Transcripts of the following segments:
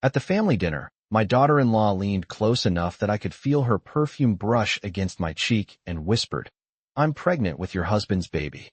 At the family dinner, my daughter-in-law leaned close enough that I could feel her perfume brush against my cheek and whispered, "I'm pregnant with your husband's baby."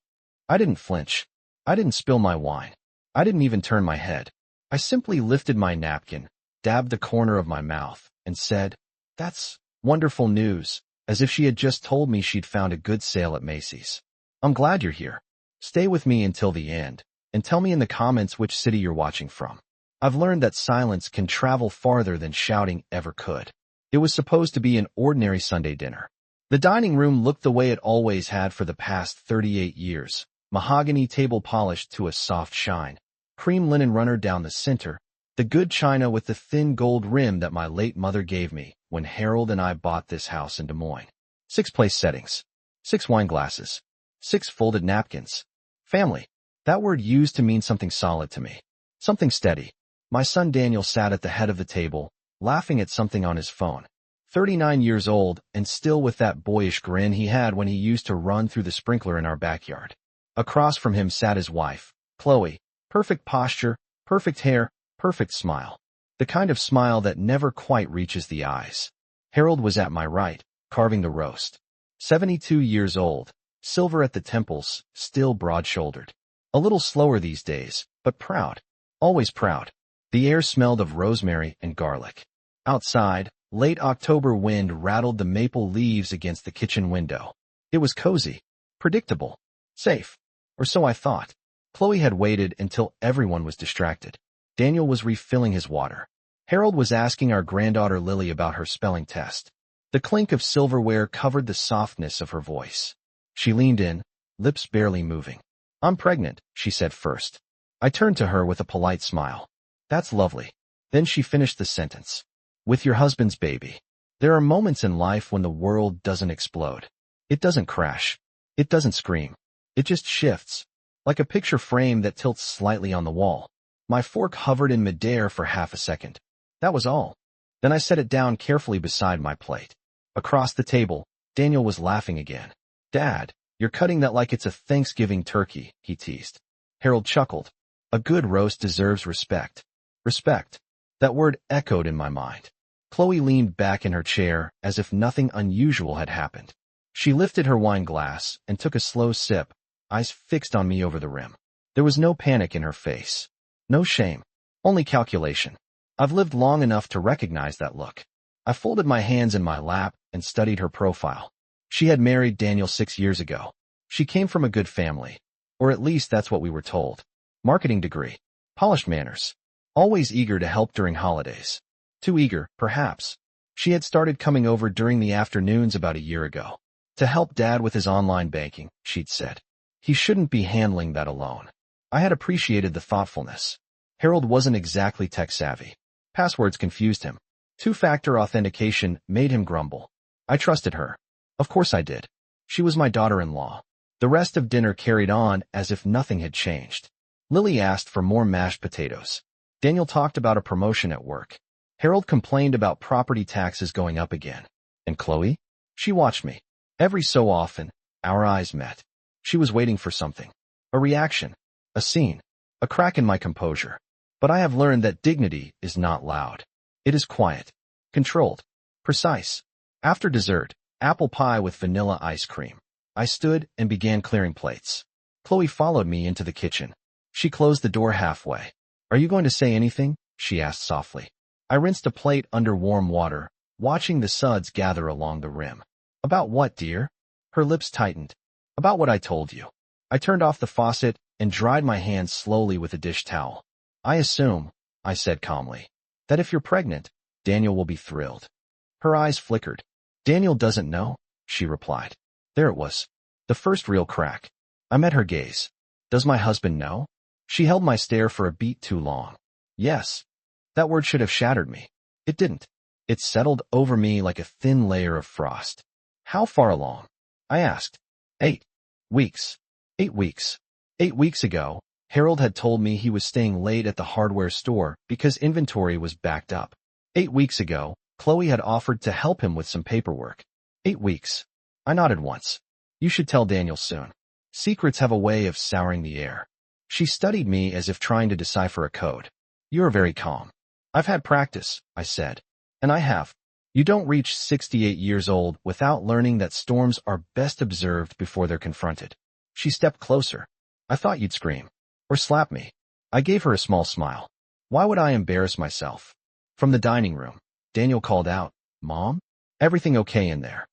I didn't flinch. I didn't spill my wine. I didn't even turn my head. I simply lifted my napkin, dabbed the corner of my mouth, and said, "That's wonderful news," as if she had just told me she'd found a good sale at Macy's. "I'm glad you're here. Stay with me until the end, and tell me in the comments which city you're watching from." I've learned that silence can travel farther than shouting ever could. It was supposed to be an ordinary Sunday dinner. The dining room looked the way it always had for the past 38 years. Mahogany table polished to a soft shine. Cream linen runner down the center. The good china with the thin gold rim that my late mother gave me when Harold and I bought this house in Des Moines. 6 place settings. 6 wine glasses. 6 folded napkins. Family. That word used to mean something solid to me. Something steady. My son Daniel sat at the head of the table, laughing at something on his phone. 39 years old, and still with that boyish grin he had when he used to run through the sprinkler in our backyard. Across from him sat his wife, Chloe. Perfect posture, perfect hair, perfect smile. The kind of smile that never quite reaches the eyes. Harold was at my right, carving the roast. 72 years old, silver at the temples, still broad-shouldered. A little slower these days, but proud. Always proud. The air smelled of rosemary and garlic. Outside, late October wind rattled the maple leaves against the kitchen window. It was cozy, predictable, safe. Or so I thought. Chloe had waited until everyone was distracted. Daniel was refilling his water. Harold was asking our granddaughter Lily about her spelling test. The clink of silverware covered the softness of her voice. She leaned in, lips barely moving. "I'm pregnant," she said first. I turned to her with a polite smile. "That's lovely." Then she finished the sentence. "With your husband's baby." There are moments in life when the world doesn't explode. It doesn't crash. It doesn't scream. It just shifts, like a picture frame that tilts slightly on the wall. My fork hovered in midair for half a second. That was all. Then I set it down carefully beside my plate. Across the table, Daniel was laughing again. "Dad, you're cutting that like it's a Thanksgiving turkey," he teased. Harold chuckled. "A good roast deserves respect." Respect. That word echoed in my mind. Chloe leaned back in her chair as if nothing unusual had happened. She lifted her wine glass and took a slow sip, eyes fixed on me over the rim. There was no panic in her face. No shame. Only calculation. I've lived long enough to recognize that look. I folded my hands in my lap and studied her profile. She had married Daniel 6 years ago. She came from a good family. Or at least that's what we were told. Marketing degree. Polished manners. Always eager to help during holidays. Too eager, perhaps. She had started coming over during the afternoons about a year ago. To help Dad with his online banking, she'd said. He shouldn't be handling that alone. I had appreciated the thoughtfulness. Harold wasn't exactly tech-savvy. Passwords confused him. Two-factor authentication made him grumble. I trusted her. Of course I did. She was my daughter-in-law. The rest of dinner carried on as if nothing had changed. Lily asked for more mashed potatoes. Daniel talked about a promotion at work. Harold complained about property taxes going up again. And Chloe? She watched me. Every so often, our eyes met. She was waiting for something. A reaction. A scene. A crack in my composure. But I have learned that dignity is not loud. It is quiet. Controlled. Precise. After dessert, apple pie with vanilla ice cream. I stood and began clearing plates. Chloe followed me into the kitchen. She closed the door halfway. "Are you going to say anything?" she asked softly. I rinsed a plate under warm water, watching the suds gather along the rim. "About what, dear?" Her lips tightened. "About what I told you." I turned off the faucet and dried my hands slowly with a dish towel. "I assume," I said calmly, "that if you're pregnant, Daniel will be thrilled." Her eyes flickered. "Daniel doesn't know," she replied. There it was. The first real crack. I met her gaze. "Does my husband know?" She held my stare for a beat too long. Yes. That word should have shattered me. It didn't. It settled over me like a thin layer of frost. "How far along?" I asked. 8 weeks. 8 weeks. 8 weeks ago, Harold had told me he was staying late at the hardware store because inventory was backed up. 8 weeks ago, Chloe had offered to help him with some paperwork. 8 weeks. I nodded once. "You should tell Daniel soon. Secrets have a way of souring the air." She studied me as if trying to decipher a code. "You're very calm." I've had practice, I said. And I have. You don't reach 68 years old without learning that storms are best observed before they're confronted. She stepped closer. I thought you'd scream. Or slap me. I gave her a small smile. Why would I embarrass myself? From the dining room, Daniel called out, Mom? Everything okay in there?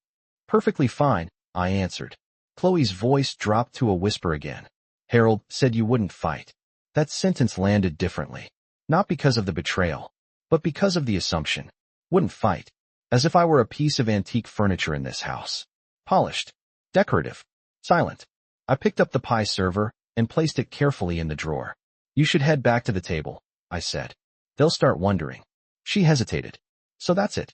Perfectly fine, I answered. Chloe's voice dropped to a whisper again. Harold said you wouldn't fight. That sentence landed differently. Not because of the betrayal, but because of the assumption. Wouldn't fight. As if I were a piece of antique furniture in this house. Polished. Decorative. Silent. I picked up the pie server and placed it carefully in the drawer. You should head back to the table, I said. They'll start wondering. She hesitated. So that's it.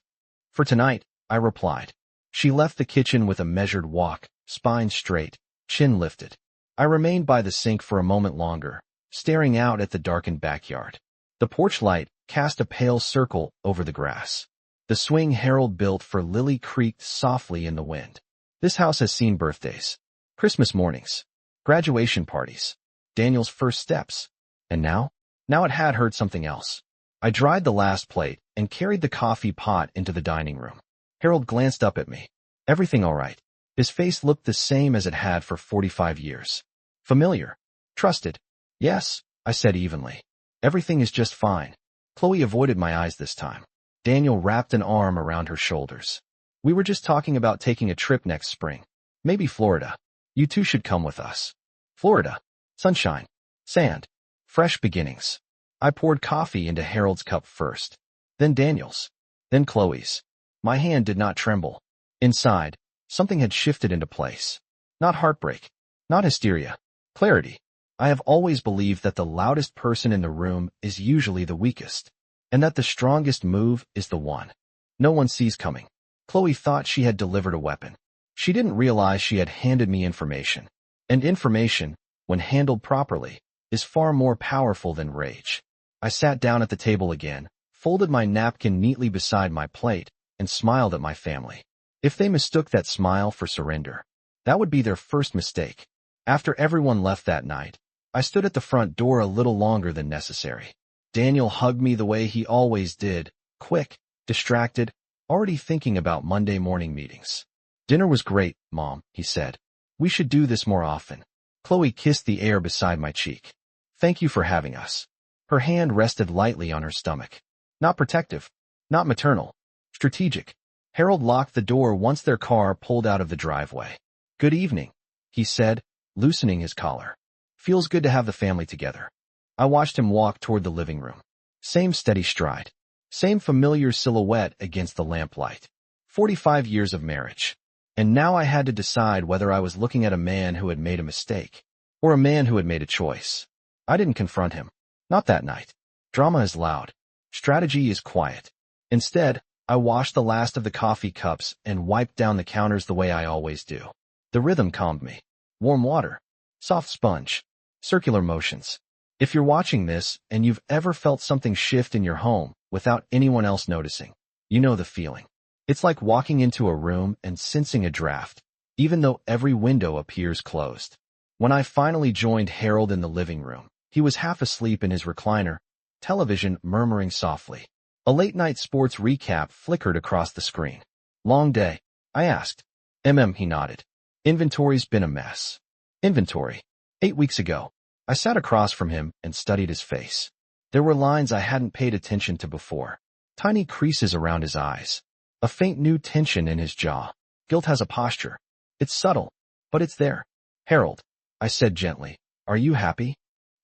For tonight, I replied. She left the kitchen with a measured walk, spine straight, chin lifted. I remained by the sink for a moment longer, staring out at the darkened backyard. The porch light cast a pale circle over the grass. The swing Harold built for Lily creaked softly in the wind. This house has seen birthdays, Christmas mornings, graduation parties, Daniel's first steps. And now? Now it had heard something else. I dried the last plate and carried the coffee pot into the dining room. Harold glanced up at me. Everything all right? His face looked the same as it had for 45 years. Familiar. Trusted. Yes, I said evenly. Everything is just fine. Chloe avoided my eyes this time. Daniel wrapped an arm around her shoulders. We were just talking about taking a trip next spring. Maybe Florida. You two should come with us. Florida. Sunshine. Sand. Fresh beginnings. I poured coffee into Harold's cup first. Then Daniel's. Then Chloe's. My hand did not tremble. Inside, something had shifted into place. Not heartbreak. Not hysteria. Clarity. I have always believed that the loudest person in the room is usually the weakest, and that the strongest move is the one no one sees coming. Chloe thought she had delivered a weapon. She didn't realize she had handed me information. And information, when handled properly, is far more powerful than rage. I sat down at the table again, folded my napkin neatly beside my plate, and smiled at my family. If they mistook that smile for surrender, that would be their first mistake. After everyone left that night, I stood at the front door a little longer than necessary. Daniel hugged me the way he always did, quick, distracted, already thinking about Monday morning meetings. Dinner was great, Mom, he said. We should do this more often. Chloe kissed the air beside my cheek. Thank you for having us. Her hand rested lightly on her stomach. Not protective. Not maternal. Strategic. Harold locked the door once their car pulled out of the driveway. Good evening, he said, loosening his collar. Feels good to have the family together. I watched him walk toward the living room. Same steady stride. Same familiar silhouette against the lamplight. 45 years of marriage. And now I had to decide whether I was looking at a man who had made a mistake, or a man who had made a choice. I didn't confront him. Not that night. Drama is loud. Strategy is quiet. Instead, I washed the last of the coffee cups and wiped down the counters the way I always do. The rhythm calmed me. Warm water. Soft sponge. Circular motions. If you're watching this and you've ever felt something shift in your home without anyone else noticing, you know the feeling. It's like walking into a room and sensing a draft, even though every window appears closed. When I finally joined Harold in the living room, he was half asleep in his recliner, television murmuring softly. A late-night sports recap flickered across the screen. Long day, I asked. He nodded. Inventory's been a mess. Inventory. 8 weeks ago. I sat across from him and studied his face. There were lines I hadn't paid attention to before. Tiny creases around his eyes. A faint new tension in his jaw. Guilt has a posture. It's subtle, but it's there. Harold, I said gently, are you happy?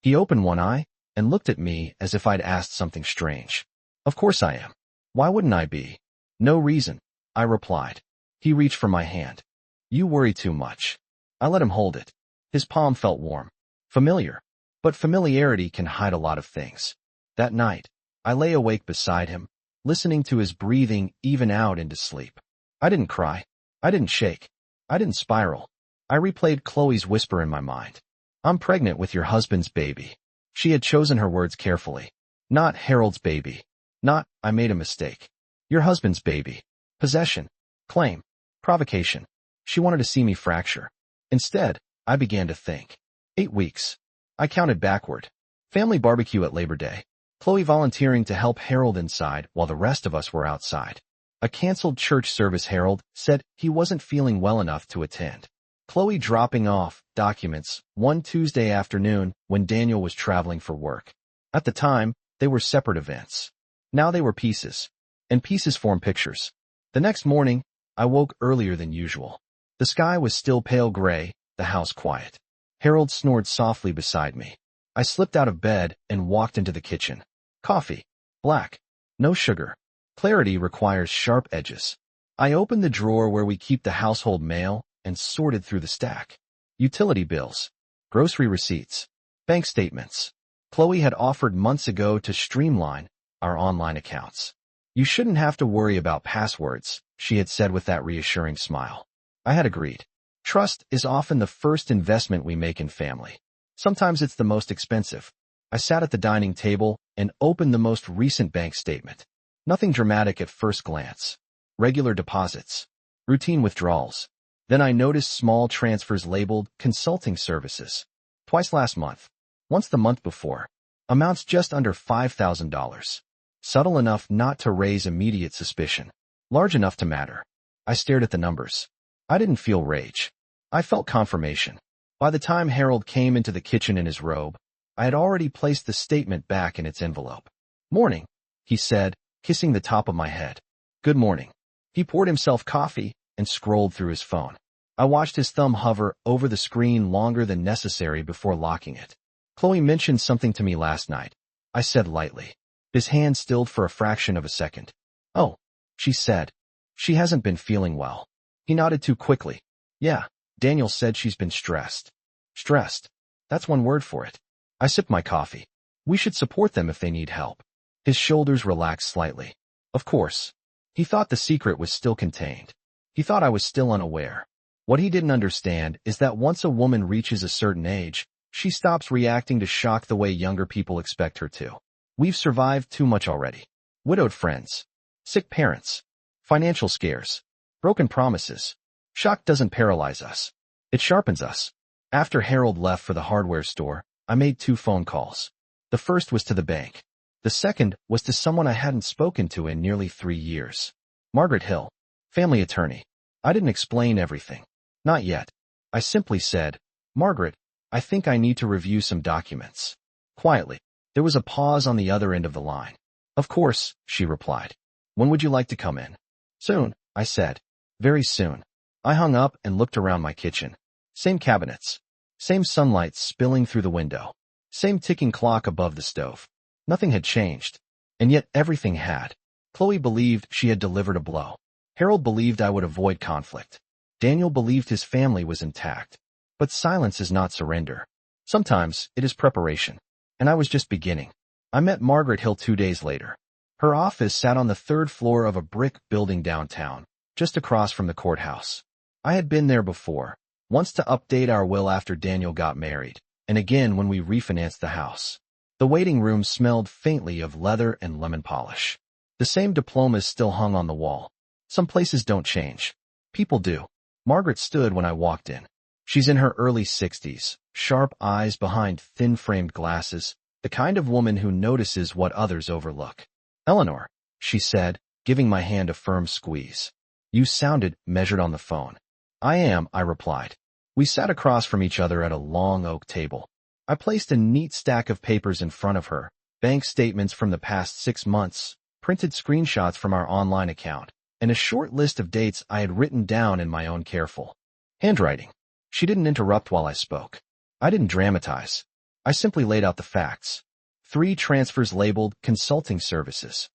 He opened one eye and looked at me as if I'd asked something strange. Of course I am. Why wouldn't I be? No reason, I replied. He reached for my hand. You worry too much. I let him hold it. His palm felt warm. Familiar. But familiarity can hide a lot of things. That night, I lay awake beside him, listening to his breathing even out into sleep. I didn't cry. I didn't shake. I didn't spiral. I replayed Chloe's whisper in my mind. I'm pregnant with your husband's baby. She had chosen her words carefully. Not Harold's baby. Not, I made a mistake. Your husband's baby. Possession. Claim. Provocation. She wanted to see me fracture. Instead, I began to think. 8 weeks. I counted backward. Family barbecue at Labor Day. Chloe volunteering to help Harold inside while the rest of us were outside. A canceled church service. Harold said he wasn't feeling well enough to attend. Chloe dropping off documents one Tuesday afternoon when Daniel was traveling for work. At the time, they were separate events. Now they were pieces, and pieces form pictures. The next morning, I woke earlier than usual. The sky was still pale gray, the house quiet. Harold snored softly beside me. I slipped out of bed and walked into the kitchen. Coffee. Black. No sugar. Clarity requires sharp edges. I opened the drawer where we keep the household mail and sorted through the stack. Utility bills. Grocery receipts. Bank statements. Chloe had offered months ago to streamline our online accounts. You shouldn't have to worry about passwords, she had said with that reassuring smile. I had agreed. Trust is often the first investment we make in family. Sometimes it's the most expensive. I sat at the dining table and opened the most recent bank statement. Nothing dramatic at first glance. Regular deposits. Routine withdrawals. Then I noticed small transfers labeled consulting services. Twice last month. Once the month before. Amounts just under $5,000. Subtle enough not to raise immediate suspicion. Large enough to matter. I stared at the numbers. I didn't feel rage. I felt confirmation. By the time Harold came into the kitchen in his robe, I had already placed the statement back in its envelope. Morning, he said, kissing the top of my head. Good morning. He poured himself coffee and scrolled through his phone. I watched his thumb hover over the screen longer than necessary before locking it. Chloe mentioned something to me last night, I said lightly. His hand stilled for a fraction of a second. Oh, she said. She hasn't been feeling well. He nodded too quickly. Yeah, Daniel said she's been stressed. Stressed. That's one word for it. I sipped my coffee. We should support them if they need help. His shoulders relaxed slightly. Of course. He thought the secret was still contained. He thought I was still unaware. What he didn't understand is that once a woman reaches a certain age, she stops reacting to shock the way younger people expect her to. We've survived too much already. Widowed friends. Sick parents. Financial scares. Broken promises. Shock doesn't paralyze us. It sharpens us. After Harold left for the hardware store, I made 2 phone calls. The first was to the bank. The second was to someone I hadn't spoken to in nearly 3 years. Margaret Hill, family attorney. I didn't explain everything. Not yet. I simply said, Margaret, I think I need to review some documents. Quietly. There was a pause on the other end of the line. Of course, she replied. When would you like to come in? Soon, I said. Very soon. I hung up and looked around my kitchen. Same cabinets. Same sunlight spilling through the window. Same ticking clock above the stove. Nothing had changed. And yet everything had. Chloe believed she had delivered a blow. Harold believed I would avoid conflict. Daniel believed his family was intact. But silence is not surrender. Sometimes it is preparation. And I was just beginning. I met Margaret Hill 2 days later. Her office sat on the 3rd floor of a brick building downtown, just across from the courthouse. I had been there before, once to update our will after Daniel got married, and again when we refinanced the house. The waiting room smelled faintly of leather and lemon polish. The same diplomas still hung on the wall. Some places don't change. People do. Margaret stood when I walked in. She's in her early 60s, sharp eyes behind thin-framed glasses, the kind of woman who notices what others overlook. Eleanor, she said, giving my hand a firm squeeze. You sounded measured on the phone. I am, I replied. We sat across from each other at a long oak table. I placed a neat stack of papers in front of her, bank statements from the past 6 months, printed screenshots from our online account, and a short list of dates I had written down in my own careful handwriting. She didn't interrupt while I spoke. I didn't dramatize. I simply laid out the facts. 3 transfers labeled consulting services.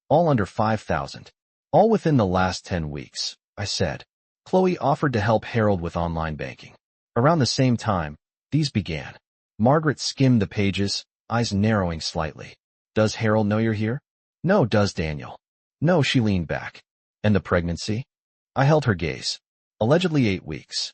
All under $5,000. All within the last 10 weeks, I said. Chloe offered to help Harold with online banking. Around the same time, these began. Margaret skimmed the pages, eyes narrowing slightly. Does Harold know you're here? No, does Daniel? No, she leaned back. And the pregnancy? I held her gaze. Allegedly 8 weeks.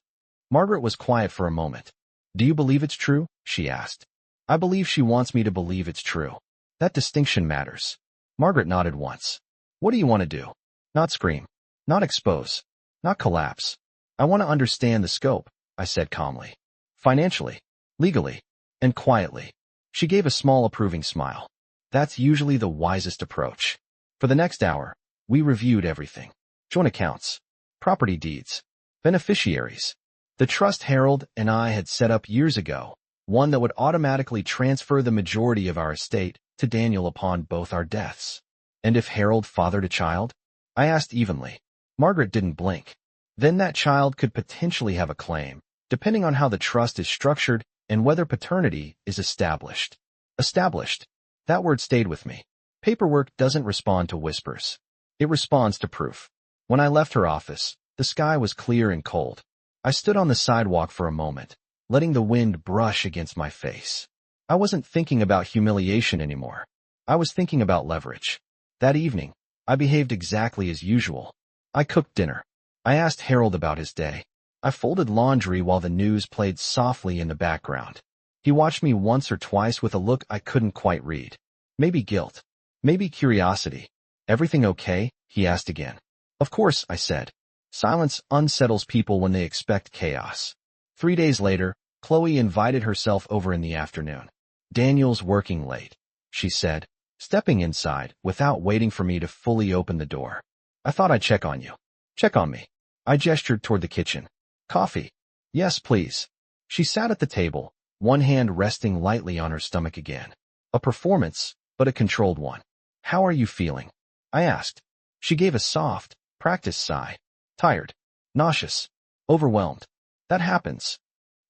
Margaret was quiet for a moment. Do you believe it's true? She asked. I believe she wants me to believe it's true. That distinction matters. Margaret nodded once. What do you want to do? Not scream. Not expose. Not collapse. I want to understand the scope, I said calmly. Financially. Legally. And quietly. She gave a small approving smile. That's usually the wisest approach. For the next hour, we reviewed everything. Joint accounts, property deeds, beneficiaries. The trust Harold and I had set up years ago, one that would automatically transfer the majority of our estate to Daniel upon both our deaths. And if Harold fathered a child? I asked evenly. Margaret didn't blink. Then that child could potentially have a claim, depending on how the trust is structured and whether paternity is established. Established. That word stayed with me. Paperwork doesn't respond to whispers. It responds to proof. When I left her office, the sky was clear and cold. I stood on the sidewalk for a moment, letting the wind brush against my face. I wasn't thinking about humiliation anymore. I was thinking about leverage. That evening, I behaved exactly as usual. I cooked dinner. I asked Harold about his day. I folded laundry while the news played softly in the background. He watched me once or twice with a look I couldn't quite read. Maybe guilt. Maybe curiosity. Everything okay? He asked again. Of course, I said. Silence unsettles people when they expect chaos. 3 days later, Chloe invited herself over in the afternoon. Daniel's working late, she said, stepping inside without waiting for me to fully open the door. I thought I'd check on you. Check on me. I gestured toward the kitchen. Coffee. Yes, please. She sat at the table, one hand resting lightly on her stomach again. A performance, but a controlled one. How are you feeling? I asked. She gave a soft, practiced sigh. Tired. Nauseous. Overwhelmed. That happens.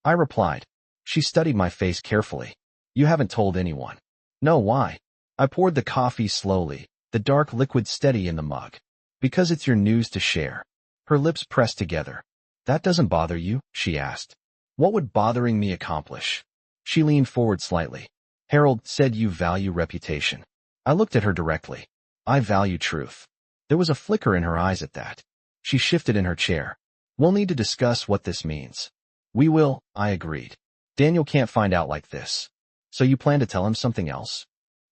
I replied. She studied my face carefully. You haven't told anyone. No, why? I poured the coffee slowly, the dark liquid steady in the mug. Because it's your news to share. Her lips pressed together. That doesn't bother you? She asked. What would bothering me accomplish? She leaned forward slightly. Harold said you value reputation. I looked at her directly. I value truth. There was a flicker in her eyes at that. She shifted in her chair. We'll need to discuss what this means. We will, I agreed. Daniel can't find out like this. So you plan to tell him something else?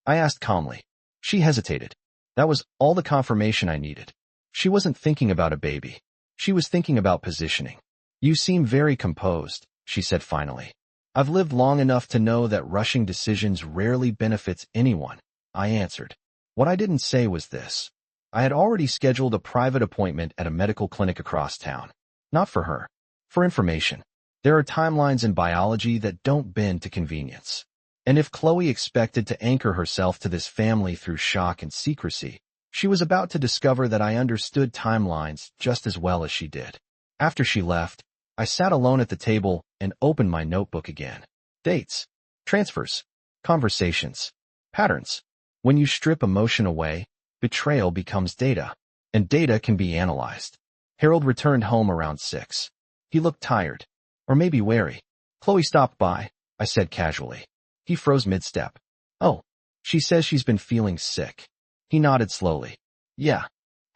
I asked calmly. She hesitated. That was all the confirmation I needed. She wasn't thinking about a baby. She was thinking about positioning. You seem very composed, she said finally. I've lived long enough to know that rushing decisions rarely benefits anyone, I answered. What I didn't say was this. I had already scheduled a private appointment at a medical clinic across town. Not for her. For information. There are timelines in biology that don't bend to convenience. And if Chloe expected to anchor herself to this family through shock and secrecy, she was about to discover that I understood timelines just as well as she did. After she left, I sat alone at the table and opened my notebook again. Dates, transfers, conversations, patterns. When you strip emotion away, betrayal becomes data, and data can be analyzed. Harold returned home around 6. He looked tired, or maybe wary. Chloe stopped by, I said casually. He froze mid-step. Oh, she says she's been feeling sick. He nodded slowly. Yeah.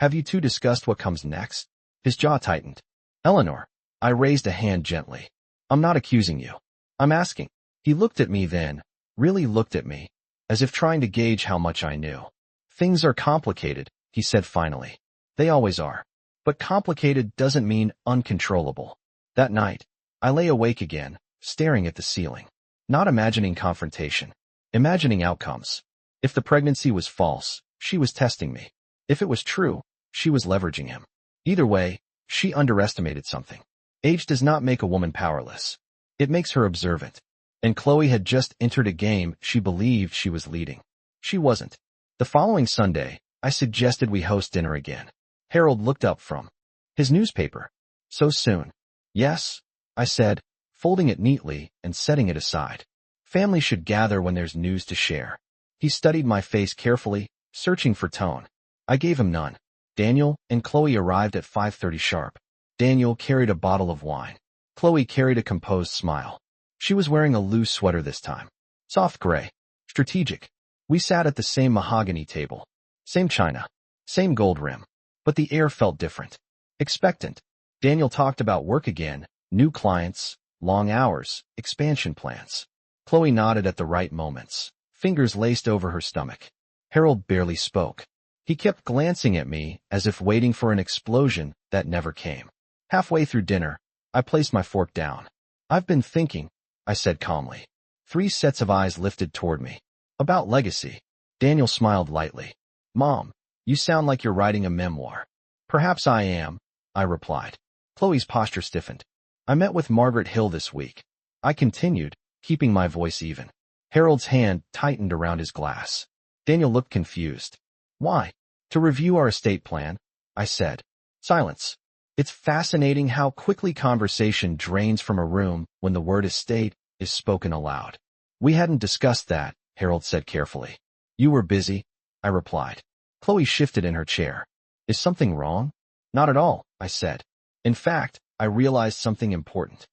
Have you two discussed what comes next? His jaw tightened. Eleanor. I raised a hand gently. I'm not accusing you. I'm asking. He looked at me then, really looked at me, as if trying to gauge how much I knew. Things are complicated, he said finally. They always are. But complicated doesn't mean uncontrollable. That night, I lay awake again, staring at the ceiling. Not imagining confrontation. Imagining outcomes. If the pregnancy was false, she was testing me. If it was true, she was leveraging him. Either way, she underestimated something. Age does not make a woman powerless. It makes her observant. And Chloe had just entered a game she believed she was leading. She wasn't. The following Sunday, I suggested we host dinner again. Harold looked up from his newspaper. So soon. Yes, I said, folding it neatly and setting it aside. Family should gather when there's news to share. He studied my face carefully, searching for tone. I gave him none. Daniel and Chloe arrived at 5:30 sharp. Daniel carried a bottle of wine. Chloe carried a composed smile. She was wearing a loose sweater this time. Soft gray. Strategic. We sat at the same mahogany table. Same china. Same gold rim. But the air felt different. Expectant. Daniel talked about work again, new clients, long hours, expansion plans. Chloe nodded at the right moments, fingers laced over her stomach. Harold barely spoke. He kept glancing at me as if waiting for an explosion that never came. Halfway through dinner, I placed my fork down. I've been thinking, I said calmly. 3 sets of eyes lifted toward me. About legacy. Daniel smiled lightly. Mom, you sound like you're writing a memoir. Perhaps I am, I replied. Chloe's posture stiffened. I met with Margaret Hill this week. I continued, keeping my voice even. Harold's hand tightened around his glass. Daniel looked confused. Why? To review our estate plan, I said. Silence. It's fascinating how quickly conversation drains from a room when the word estate is spoken aloud. We hadn't discussed that, Harold said carefully. You were busy, I replied. Chloe shifted in her chair. Is something wrong? Not at all, I said. In fact, I realized something important.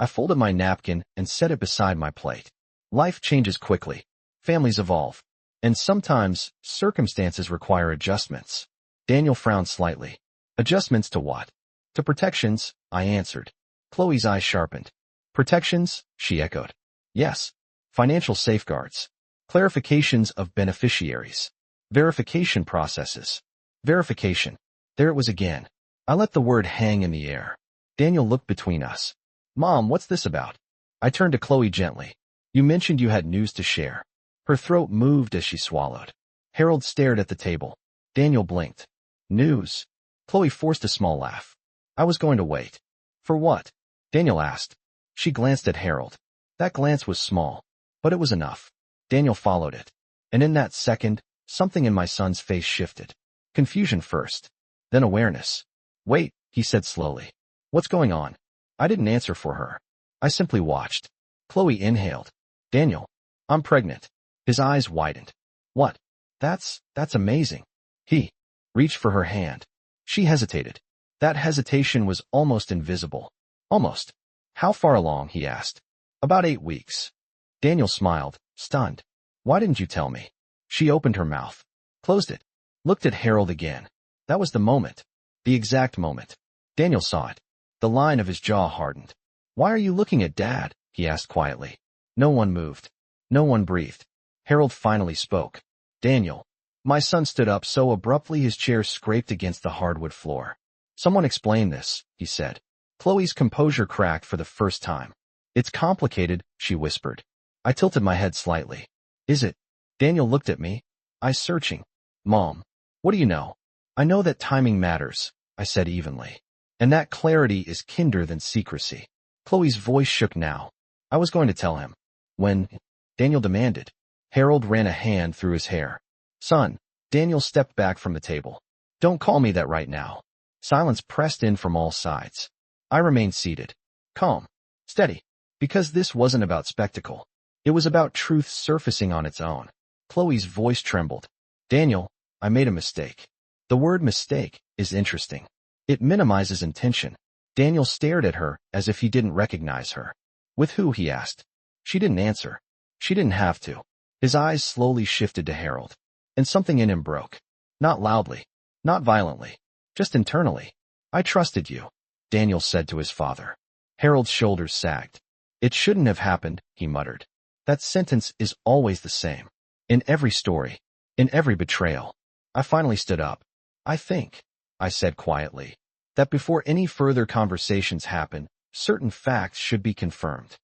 I folded my napkin and set it beside my plate. Life changes quickly. Families evolve. And sometimes, circumstances require adjustments. Daniel frowned slightly. Adjustments to what? To protections, I answered. Chloe's eyes sharpened. Protections, she echoed. Yes. Financial safeguards. Clarifications of beneficiaries. Verification processes. Verification. There it was again. I let the word hang in the air. Daniel looked between us. Mom, what's this about? I turned to Chloe gently. You mentioned you had news to share. Her throat moved as she swallowed. Harold stared at the table. Daniel blinked. News. Chloe forced a small laugh. I was going to wait. For what? Daniel asked. She glanced at Harold. That glance was small, but it was enough. Daniel followed it. And in that second, something in my son's face shifted. Confusion first, then awareness. Wait, he said slowly. What's going on? I didn't answer for her. I simply watched. Chloe inhaled. Daniel, I'm pregnant. His eyes widened. What? That's amazing. He reached for her hand. She hesitated. That hesitation was almost invisible. Almost. How far along? He asked. About 8 weeks. Daniel smiled, stunned. Why didn't you tell me? She opened her mouth, closed it, looked at Harold again. That was the moment. The exact moment. Daniel saw it. The line of his jaw hardened. Why are you looking at Dad? He asked quietly. No one moved. No one breathed. Harold finally spoke. Daniel. My son stood up so abruptly his chair scraped against the hardwood floor. Someone explain this, he said. Chloe's composure cracked for the first time. It's complicated, she whispered. I tilted my head slightly. Is it? Daniel looked at me. Eyes searching. Mom. What do you know? I know that timing matters, I said evenly. And that clarity is kinder than secrecy. Chloe's voice shook now. I was going to tell him. When? Daniel demanded. Harold ran a hand through his hair. Son. Daniel stepped back from the table. Don't call me that right now. Silence pressed in from all sides. I remained seated. Calm. Steady. Because this wasn't about spectacle. It was about truth surfacing on its own. Chloe's voice trembled. Daniel, I made a mistake. The word mistake is interesting. It minimizes intention. Daniel stared at her as if he didn't recognize her. With who? He asked. She didn't answer. She didn't have to. His eyes slowly shifted to Harold. And something in him broke. Not loudly. Not violently. Just internally. I trusted you, Daniel said to his father. Harold's shoulders sagged. It shouldn't have happened, he muttered. That sentence is always the same. In every story. In every betrayal. I finally stood up. I think, I said quietly, that before any further conversations happen, certain facts should be confirmed.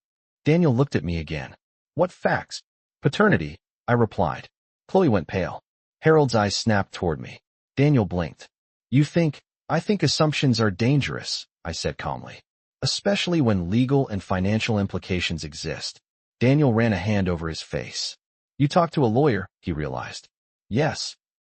Daniel looked at me again. What facts? Paternity, I replied. Chloe went pale. Harold's eyes snapped toward me. Daniel blinked. You think? I think assumptions are dangerous, I said calmly. Especially when legal and financial implications exist. Daniel ran a hand over his face. You talked to a lawyer, he realized. Yes.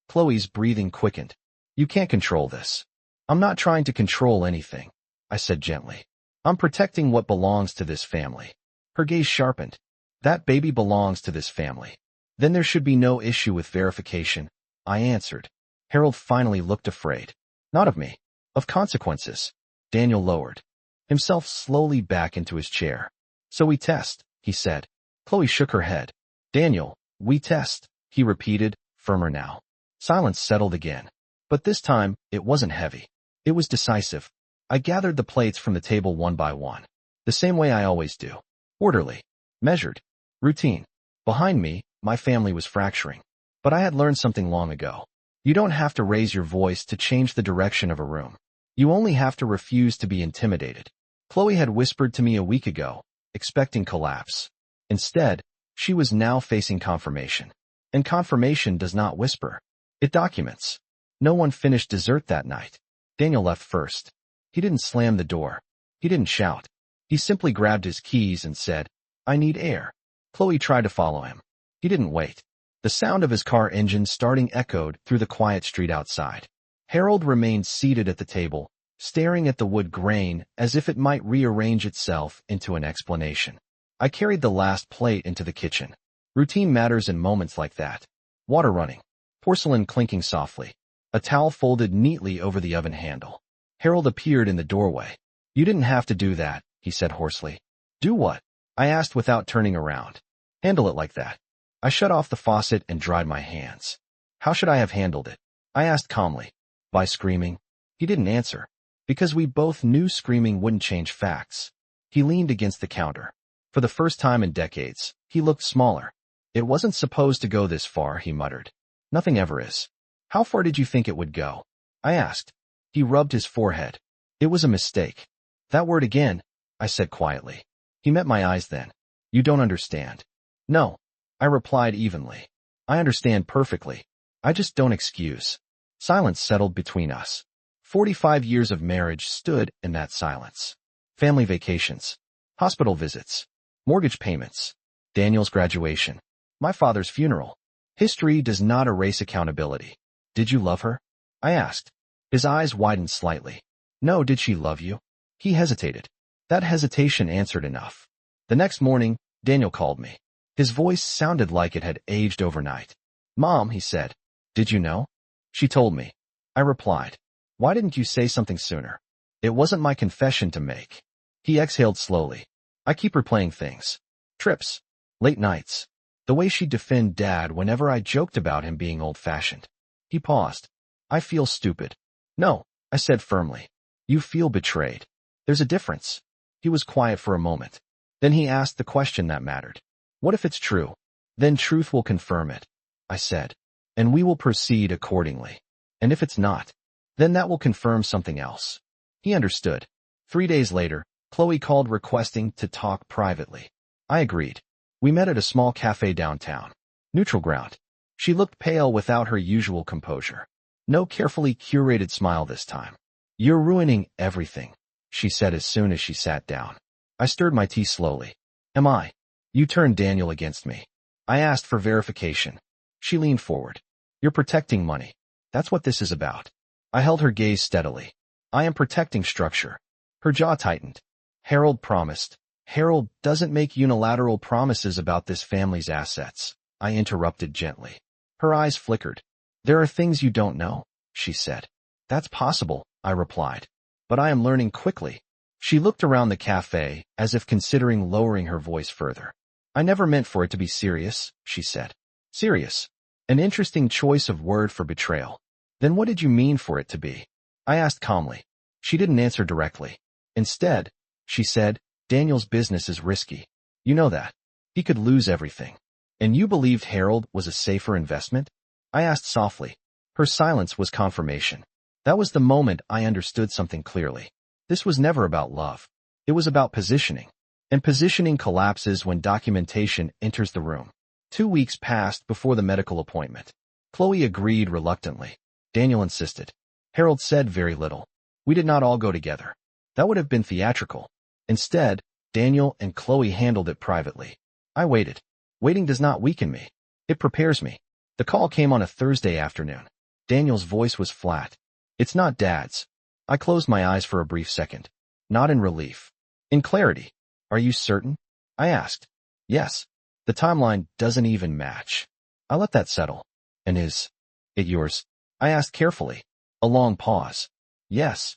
Chloe's breathing quickened. You can't control this. I'm not trying to control anything, I said gently. I'm protecting what belongs to this family. Her gaze sharpened. That baby belongs to this family. Then there should be no issue with verification, I answered. Harold finally looked afraid. Not of me. Of consequences. Daniel lowered himself slowly back into his chair. So we test, he said. Chloe shook her head. Daniel, we test, he repeated, firmer now. Silence settled again. But this time, it wasn't heavy. It was decisive. I gathered the plates from the table one by one. The same way I always do. Orderly. Measured. Routine. Behind me, my family was fracturing. But I had learned something long ago. You don't have to raise your voice to change the direction of a room. You only have to refuse to be intimidated. Chloe had whispered to me a week ago, expecting collapse. Instead, she was now facing confirmation. And confirmation does not whisper. It documents. No one finished dessert that night. Daniel left first. He didn't slam the door. He didn't shout. He simply grabbed his keys and said, "I need air." Chloe tried to follow him. He didn't wait. The sound of his car engine starting echoed through the quiet street outside. Harold remained seated at the table, staring at the wood grain as if it might rearrange itself into an explanation. I carried the last plate into the kitchen. Routine matters in moments like that. Water running. Porcelain clinking softly. A towel folded neatly over the oven handle. Harold appeared in the doorway. "You didn't have to do that," he said hoarsely. "Do what?" I asked without turning around. "Handle it like that." I shut off the faucet and dried my hands. "How should I have handled it?" I asked calmly. "By screaming?" He didn't answer. Because we both knew screaming wouldn't change facts. He leaned against the counter. For the first time in decades, he looked smaller. "It wasn't supposed to go this far," he muttered. "Nothing ever is." "How far did you think it would go?" I asked. He rubbed his forehead. "It was a mistake." "That word again," I said quietly. He met my eyes then. "You don't understand." "No," I replied evenly. "I understand perfectly. I just don't excuse." Silence settled between us. 45 years of marriage stood in that silence. Family vacations. Hospital visits. Mortgage payments. Daniel's graduation. My father's funeral. History does not erase accountability. "Did you love her?" I asked. His eyes widened slightly. "No, did she love you?" He hesitated. That hesitation answered enough. The next morning, Daniel called me. His voice sounded like it had aged overnight. "Mom," he said. "Did you know?" "She told me." I replied. "Why didn't you say something sooner?" "It wasn't my confession to make." He exhaled slowly. "I keep replaying things. Trips. Late nights. The way she'd defend Dad whenever I joked about him being old-fashioned." He paused. "I feel stupid." "No," I said firmly. "You feel betrayed. There's a difference." He was quiet for a moment. Then he asked the question that mattered. "What if it's true?" "Then truth will confirm it," I said. "And we will proceed accordingly. And if it's not, then that will confirm something else." He understood. 3 days later, Chloe called requesting to talk privately. I agreed. We met at a small cafe downtown. Neutral ground. She looked pale without her usual composure. No carefully curated smile this time. "You're ruining everything," she said as soon as she sat down. I stirred my tea slowly. "Am I?" "You turned Daniel against me." I asked for verification. She leaned forward. "You're protecting money. That's what this is about." I held her gaze steadily. "I am protecting structure." Her jaw tightened. "Harold promised." "Harold doesn't make unilateral promises about this family's assets," I interrupted gently. Her eyes flickered. "There are things you don't know," she said. "That's possible," I replied. "But I am learning quickly." She looked around the cafe as if considering lowering her voice further. "I never meant for it to be serious," she said. "Serious? An interesting choice of word for betrayal. Then what did you mean for it to be?" I asked calmly. She didn't answer directly. Instead, she said, "Daniel's business is risky. You know that. He could lose everything. And you believed Harold was a safer investment?" I asked softly. Her silence was confirmation. That was the moment I understood something clearly. This was never about love. It was about positioning. And positioning collapses when documentation enters the room. 2 weeks passed before the medical appointment. Chloe agreed reluctantly. Daniel insisted. Harold said very little. We did not all go together. That would have been theatrical. Instead, Daniel and Chloe handled it privately. I waited. Waiting does not weaken me. It prepares me. The call came on a Thursday afternoon. Daniel's voice was flat. "It's not Dad's." I closed my eyes for a brief second. Not in relief. In clarity. "Are you certain?" I asked. "Yes. The timeline doesn't even match." I let that settle. "And is it yours?" I asked carefully. A long pause. "Yes."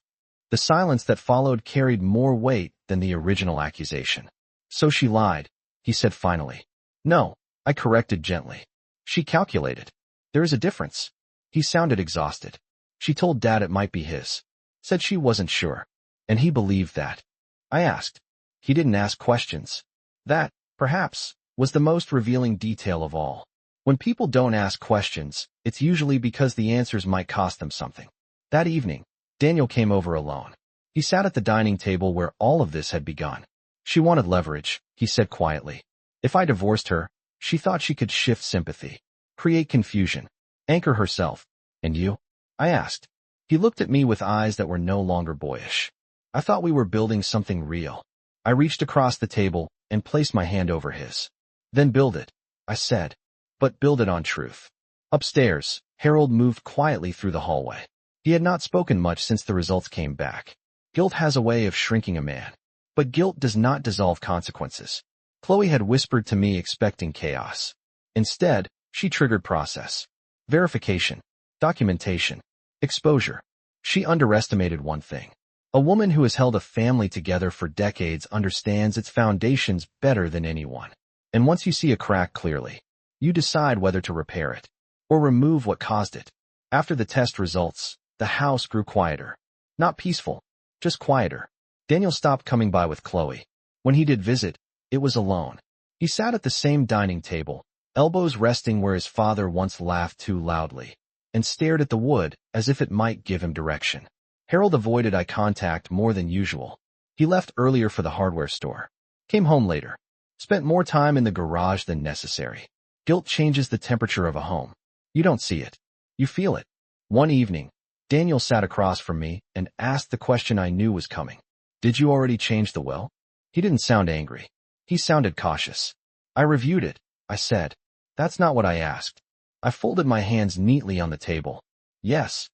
The silence that followed carried more weight than the original accusation. "So she lied," he said finally. "No," I corrected gently. "She calculated. There is a difference." He sounded exhausted. "She told Dad it might be his. Said she wasn't sure. And he believed that." I asked. He didn't ask questions. That, perhaps, was the most revealing detail of all. When people don't ask questions, it's usually because the answers might cost them something. That evening, Daniel came over alone. He sat at the dining table where all of this had begun. "She wanted leverage," he said quietly. "If I divorced her, she thought she could shift sympathy. create confusion, anchor herself. And you? I asked. He looked at me with eyes that were no longer boyish. I thought we were building something real. I reached across the table and placed my hand over his. Then build it, I said. But build it on truth. Upstairs, Harold moved quietly through the hallway. He had not spoken much since the results came back. Guilt has a way of shrinking a man. But guilt does not dissolve consequences. Chloe had whispered to me expecting chaos. Instead, she triggered process. Verification. Documentation. Exposure. She underestimated one thing. A woman who has held a family together for decades understands its foundations better than anyone. And once you see a crack clearly, you decide whether to repair it or remove what caused it. After the test results, the house grew quieter. Not peaceful, just quieter. Daniel stopped coming by with Chloe. When he did visit, it was alone. He sat at the same dining table, elbows resting where his father once laughed too loudly, and stared at the wood as if it might give him direction. Harold avoided eye contact more than usual. He left earlier for the hardware store. Came home later. Spent more time in the garage than necessary. Guilt changes the temperature of a home. You don't see it. You feel it. One evening, Daniel sat across from me and asked the question I knew was coming. Did you already change the will? He didn't sound angry. He sounded cautious. I reviewed it, I said. That's not what I asked. I folded my hands neatly on the table. Yes.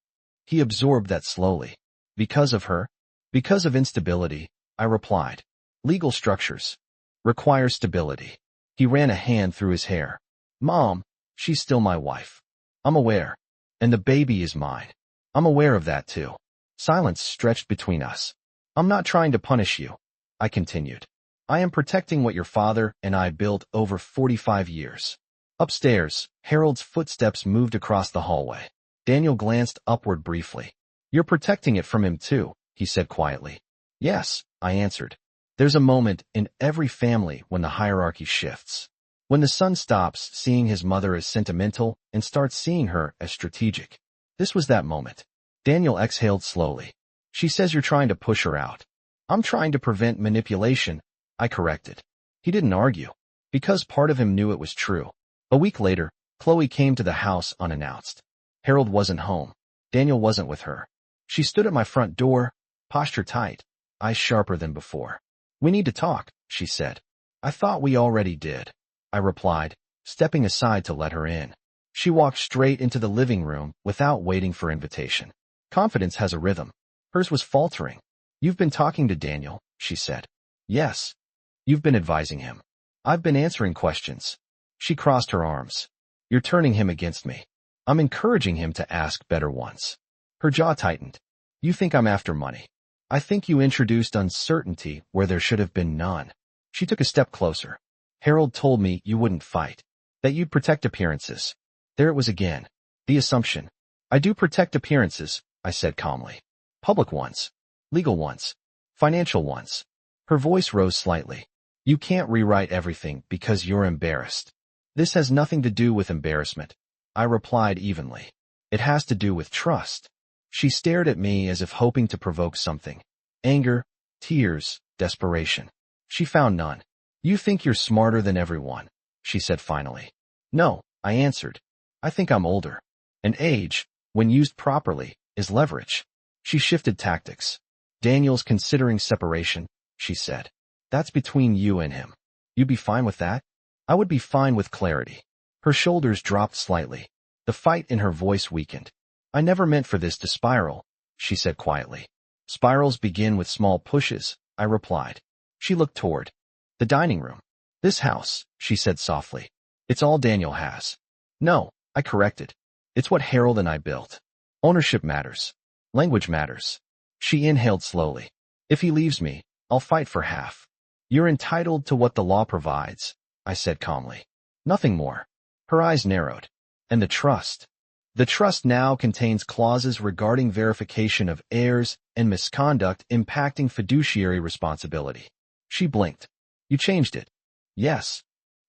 He absorbed that slowly. Because of her? Because of instability, I replied. Legal structures require stability. He ran a hand through his hair. Mom, she's still my wife. I'm aware. And the baby is mine. I'm aware of that too. Silence stretched between us. I'm not trying to punish you, I continued. I am protecting what your father and I built over 45 years. Upstairs, Harold's footsteps moved across the hallway. Daniel glanced upward briefly. You're protecting it from him too, he said quietly. Yes, I answered. There's a moment in every family when the hierarchy shifts. When the son stops seeing his mother as sentimental and starts seeing her as strategic. This was that moment. Daniel exhaled slowly. She says you're trying to push her out. I'm trying to prevent manipulation, I corrected. He didn't argue, because part of him knew it was true. A week later, Chloe came to the house unannounced. Harold wasn't home. Daniel wasn't with her. She stood at my front door, posture tight, eyes sharper than before. We need to talk, she said. I thought we already did, I replied, stepping aside to let her in. She walked straight into the living room without waiting for invitation. Confidence has a rhythm. Hers was faltering. You've been talking to Daniel, she said. Yes. You've been advising him. I've been answering questions. She crossed her arms. You're turning him against me. I'm encouraging him to ask better ones. Her jaw tightened. You think I'm after money. I think you introduced uncertainty where there should have been none. She took a step closer. Harold told me you wouldn't fight, that you'd protect appearances. There it was again. The assumption. I do protect appearances, I said calmly. Public ones. Legal ones. Financial ones. Her voice rose slightly. You can't rewrite everything because you're embarrassed. This has nothing to do with embarrassment, I replied evenly. It has to do with trust. She stared at me as if hoping to provoke something. Anger, tears, desperation. She found none. You think you're smarter than everyone, she said finally. No, I answered. I think I'm older. And age, when used properly, is leverage. She shifted tactics. Daniel's considering separation, she said. That's between you and him. You'd be fine with that? I would be fine with clarity. Her shoulders dropped slightly. The fight in her voice weakened. I never meant for this to spiral, she said quietly. Spirals begin with small pushes, I replied. She looked toward the dining room. This house, she said softly. It's all Daniel has. No, I corrected. It's what Harold and I built. Ownership matters. Language matters. She inhaled slowly. If he leaves me, I'll fight for half. You're entitled to what the law provides, I said calmly. Nothing more. Her eyes narrowed. And the trust. The trust now contains clauses regarding verification of heirs and misconduct impacting fiduciary responsibility. She blinked. You changed it. Yes.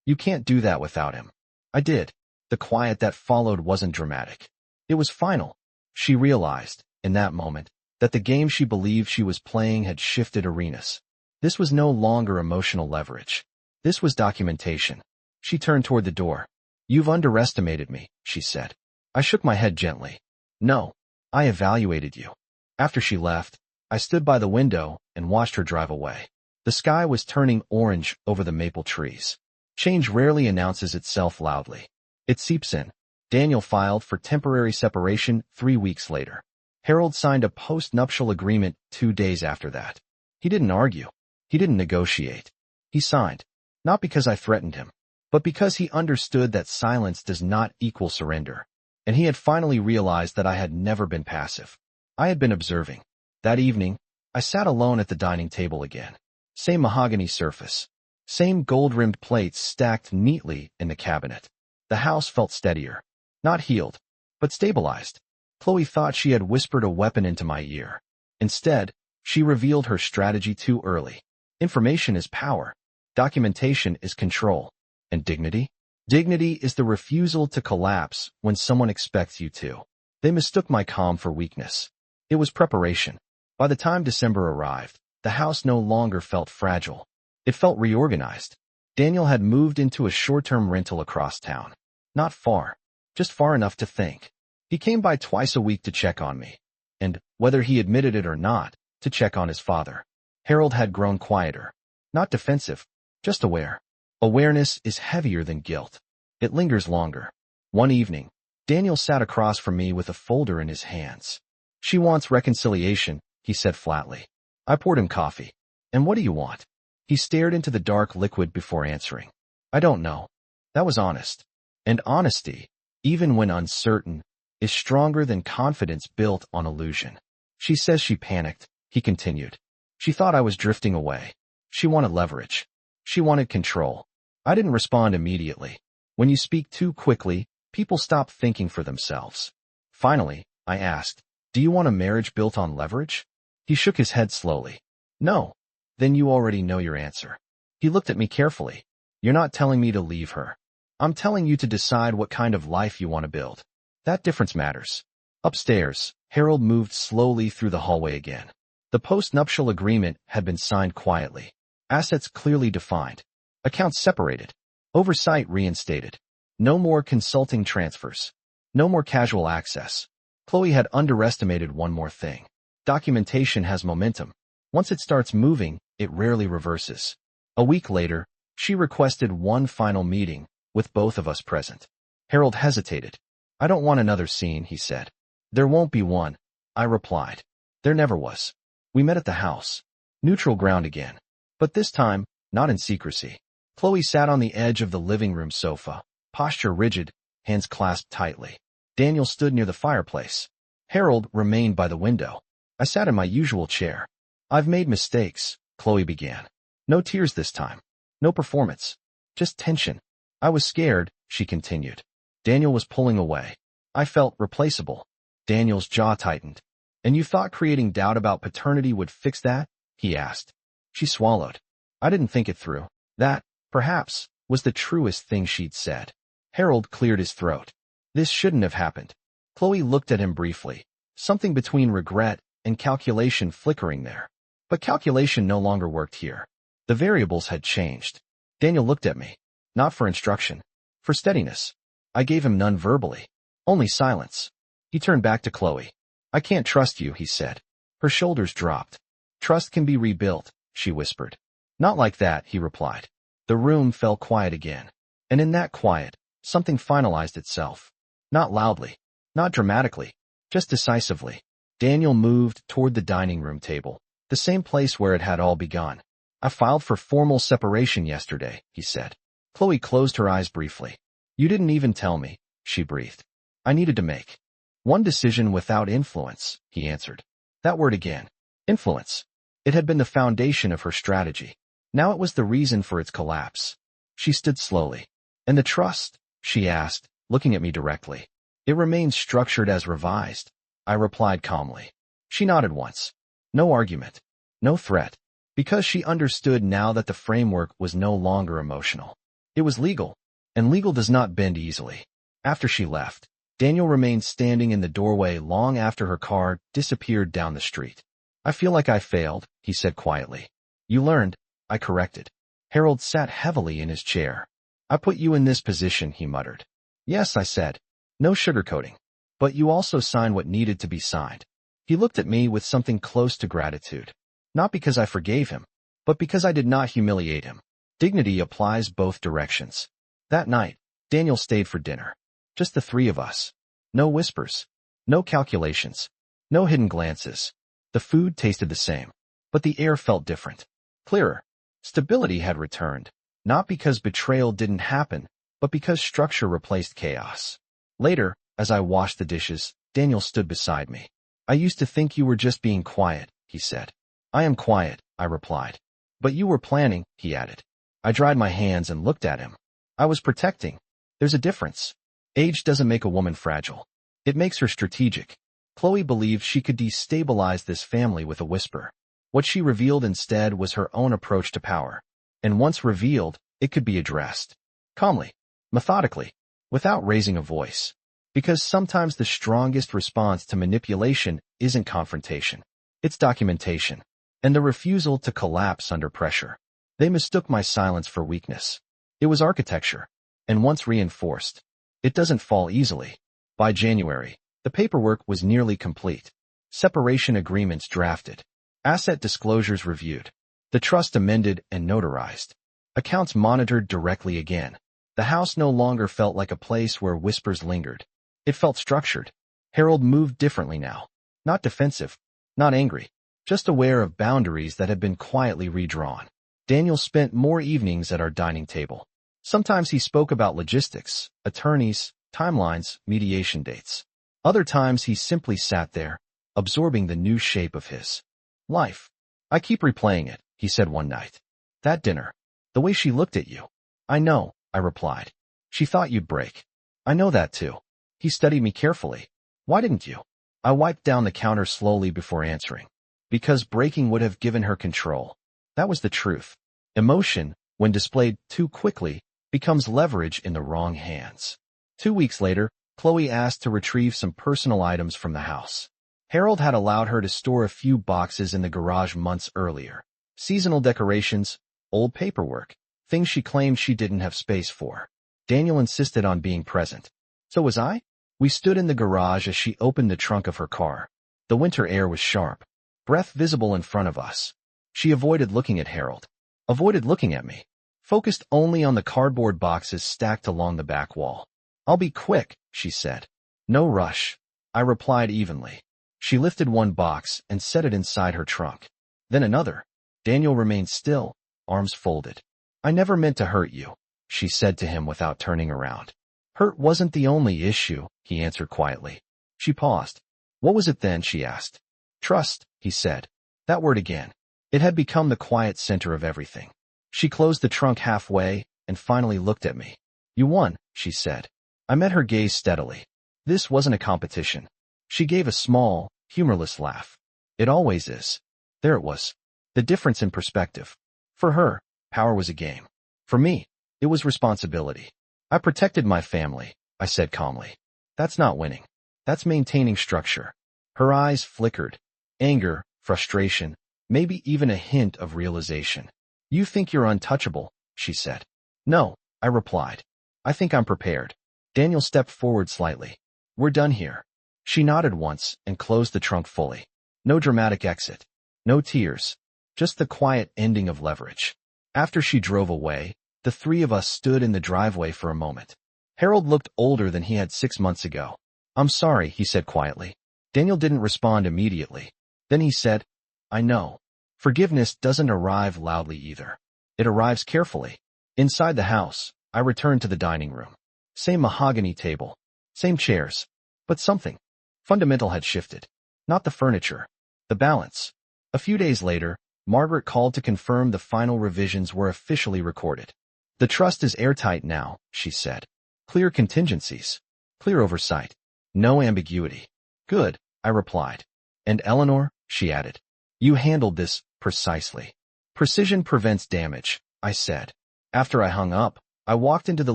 You can't do that without him. I did. The quiet that followed wasn't dramatic. It was final. She realized, in that moment, that the game she believed she was playing had shifted arenas. This was no longer emotional leverage. This was documentation. She turned toward the door. You've underestimated me, she said. I shook my head gently. No, I evaluated you. After she left, I stood by the window and watched her drive away. The sky was turning orange over the maple trees. Change rarely announces itself loudly. It seeps in. Daniel filed for temporary separation 3 weeks later. Harold signed a post-nuptial agreement 2 days after that. He didn't argue. He didn't negotiate. He signed. Not because I threatened him, but because he understood that silence does not equal surrender. And he had finally realized that I had never been passive. I had been observing. That evening, I sat alone at the dining table again. Same mahogany surface. Same gold-rimmed plates stacked neatly in the cabinet. The house felt steadier. Not healed, but stabilized. Chloe thought she had whispered a weapon into my ear. Instead, she revealed her strategy too early. Information is power. Documentation is control. And dignity? Dignity is the refusal to collapse when someone expects you to. They mistook my calm for weakness. It was preparation. By the time December arrived, the house no longer felt fragile. It felt reorganized. Daniel had moved into a short-term rental across town. Not far, just far enough to think. He came by twice a week to check on me. And, whether he admitted it or not, to check on his father. Harold had grown quieter. Not defensive, just aware. Awareness is heavier than guilt. It lingers longer. One evening, Daniel sat across from me with a folder in his hands. She wants reconciliation, he said flatly. I poured him coffee. And what do you want? He stared into the dark liquid before answering. I don't know. That was honest. And honesty, even when uncertain, is stronger than confidence built on illusion. She says she panicked, he continued. She thought I was drifting away. She wanted leverage. She wanted control. I didn't respond immediately. When you speak too quickly, people stop thinking for themselves. Finally, I asked, do you want a marriage built on leverage? He shook his head slowly. No. Then you already know your answer. He looked at me carefully. You're not telling me to leave her. I'm telling you to decide what kind of life you want to build. That difference matters. Upstairs, Harold moved slowly through the hallway again. The post-nuptial agreement had been signed quietly. Assets clearly defined. Accounts separated. Oversight reinstated. No more consulting transfers. No more casual access. Chloe had underestimated one more thing. Documentation has momentum. Once it starts moving, it rarely reverses. A week later, she requested one final meeting, with both of us present. Harold hesitated. I don't want another scene, he said. There won't be one, I replied. There never was. We met at the house. Neutral ground again. But this time, not in secrecy. Chloe sat on the edge of the living room sofa, posture rigid, hands clasped tightly. Daniel stood near the fireplace. Harold remained by the window. I sat in my usual chair. I've made mistakes, Chloe began. No tears this time. No performance. Just tension. I was scared, she continued. Daniel was pulling away. I felt replaceable. Daniel's jaw tightened. And you thought creating doubt about paternity would fix that? He asked. She swallowed. I didn't think it through. That, perhaps, was the truest thing she'd said. Harold cleared his throat. This shouldn't have happened. Chloe looked at him briefly. Something between regret and calculation flickering there. But calculation no longer worked here. The variables had changed. Daniel looked at me. Not for instruction. For steadiness. I gave him none verbally. Only silence. He turned back to Chloe. I can't trust you, he said. Her shoulders dropped. Trust can be rebuilt, she whispered. Not like that, he replied. The room fell quiet again. And in that quiet, something finalized itself. Not loudly. Not dramatically. Just decisively. Daniel moved toward the dining room table. The same place where it had all begun. I filed for formal separation yesterday, he said. Chloe closed her eyes briefly. You didn't even tell me, she breathed. I needed to make one decision without influence, he answered. That word again. Influence. It had been the foundation of her strategy. Now it was the reason for its collapse. She stood slowly. And the trust? She asked, looking at me directly. It remains structured as revised, I replied calmly. She nodded once. No argument. No threat. Because she understood now that the framework was no longer emotional. It was legal. And legal does not bend easily. After she left, Daniel remained standing in the doorway long after her car disappeared down the street. I feel like I failed, he said quietly. You learned, I corrected. Harold sat heavily in his chair. I put you in this position, he muttered. Yes, I said. No sugarcoating. But you also signed what needed to be signed. He looked at me with something close to gratitude. Not because I forgave him, but because I did not humiliate him. Dignity applies both directions. That night, Daniel stayed for dinner. Just the three of us. No whispers. No calculations. No hidden glances. The food tasted the same, but the air felt different. Clearer. Stability had returned, not because betrayal didn't happen, but because structure replaced chaos. Later, as I washed the dishes, Daniel stood beside me. I used to think you were just being quiet, he said. I am quiet, I replied. But you were planning, he added. I dried my hands and looked at him. I was protecting. There's a difference. Age doesn't make a woman fragile. It makes her strategic. Chloe believed she could destabilize this family with a whisper. What she revealed instead was her own approach to power. And once revealed, it could be addressed. Calmly. Methodically. Without raising a voice. Because sometimes the strongest response to manipulation isn't confrontation. It's documentation. And the refusal to collapse under pressure. They mistook my silence for weakness. It was architecture. And once reinforced, it doesn't fall easily. By January, the paperwork was nearly complete. Separation agreements drafted. Asset disclosures reviewed. The trust amended and notarized. Accounts monitored directly again. The house no longer felt like a place where whispers lingered. It felt structured. Harold moved differently now. Not defensive. Not angry. Just aware of boundaries that had been quietly redrawn. Daniel spent more evenings at our dining table. Sometimes he spoke about logistics, attorneys, timelines, mediation dates. Other times he simply sat there, absorbing the new shape of his life. I keep replaying it, he said one night. That dinner. The way she looked at you. I know, I replied. She thought you'd break. I know that too. He studied me carefully. Why didn't you? I wiped down the counter slowly before answering. Because breaking would have given her control. That was the truth. Emotion, when displayed too quickly, becomes leverage in the wrong hands. 2 weeks later, Chloe asked to retrieve some personal items from the house. Harold had allowed her to store a few boxes in the garage months earlier. Seasonal decorations, old paperwork, things she claimed she didn't have space for. Daniel insisted on being present. So was I? We stood in the garage as she opened the trunk of her car. The winter air was sharp, breath visible in front of us. She avoided looking at Harold. Avoided looking at me. Focused only on the cardboard boxes stacked along the back wall. I'll be quick, she said. No rush. I replied evenly. She lifted one box and set it inside her trunk. Then another. Daniel remained still, arms folded. I never meant to hurt you, she said to him without turning around. Hurt wasn't the only issue, he answered quietly. She paused. What was it then, she asked. Trust, he said. That word again. It had become the quiet center of everything. She closed the trunk halfway and finally looked at me. You won, she said. I met her gaze steadily. This wasn't a competition. She gave a small, humorless laugh. It always is. There it was. The difference in perspective. For her, power was a game. For me, it was responsibility. I protected my family, I said calmly. That's not winning. That's maintaining structure. Her eyes flickered. Anger, frustration, maybe even a hint of realization. You think you're untouchable, she said. No, I replied. I think I'm prepared. Daniel stepped forward slightly. We're done here. She nodded once and closed the trunk fully. No dramatic exit. No tears. Just the quiet ending of leverage. After she drove away, the three of us stood in the driveway for a moment. Harold looked older than he had 6 months ago. I'm sorry, he said quietly. Daniel didn't respond immediately. Then he said, I know. Forgiveness doesn't arrive loudly either. It arrives carefully. Inside the house, I returned to the dining room. Same mahogany table. Same chairs. But something fundamental had shifted. Not the furniture. The balance. A few days later, Margaret called to confirm the final revisions were officially recorded. The trust is airtight now, she said. Clear contingencies. Clear oversight. No ambiguity. Good, I replied. And Eleanor, she added. You handled this precisely. Precision prevents damage, I said. After I hung up, I walked into the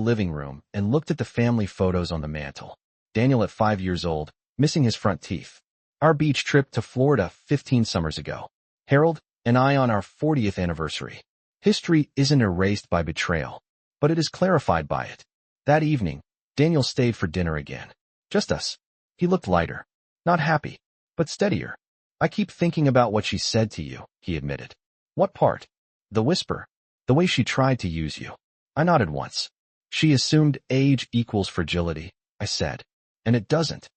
living room and looked at the family photos on the mantel. Daniel at 5 years old, missing his front teeth. Our beach trip to Florida 15 summers ago. Harold and I on our 40th anniversary. History isn't erased by betrayal, but it is clarified by it. That evening, Daniel stayed for dinner again. Just us. He looked lighter. Not happy, but steadier. I keep thinking about what she said to you, he admitted. What part? The whisper. The way she tried to use you. I nodded once. She assumed age equals fragility, I said. And it doesn't.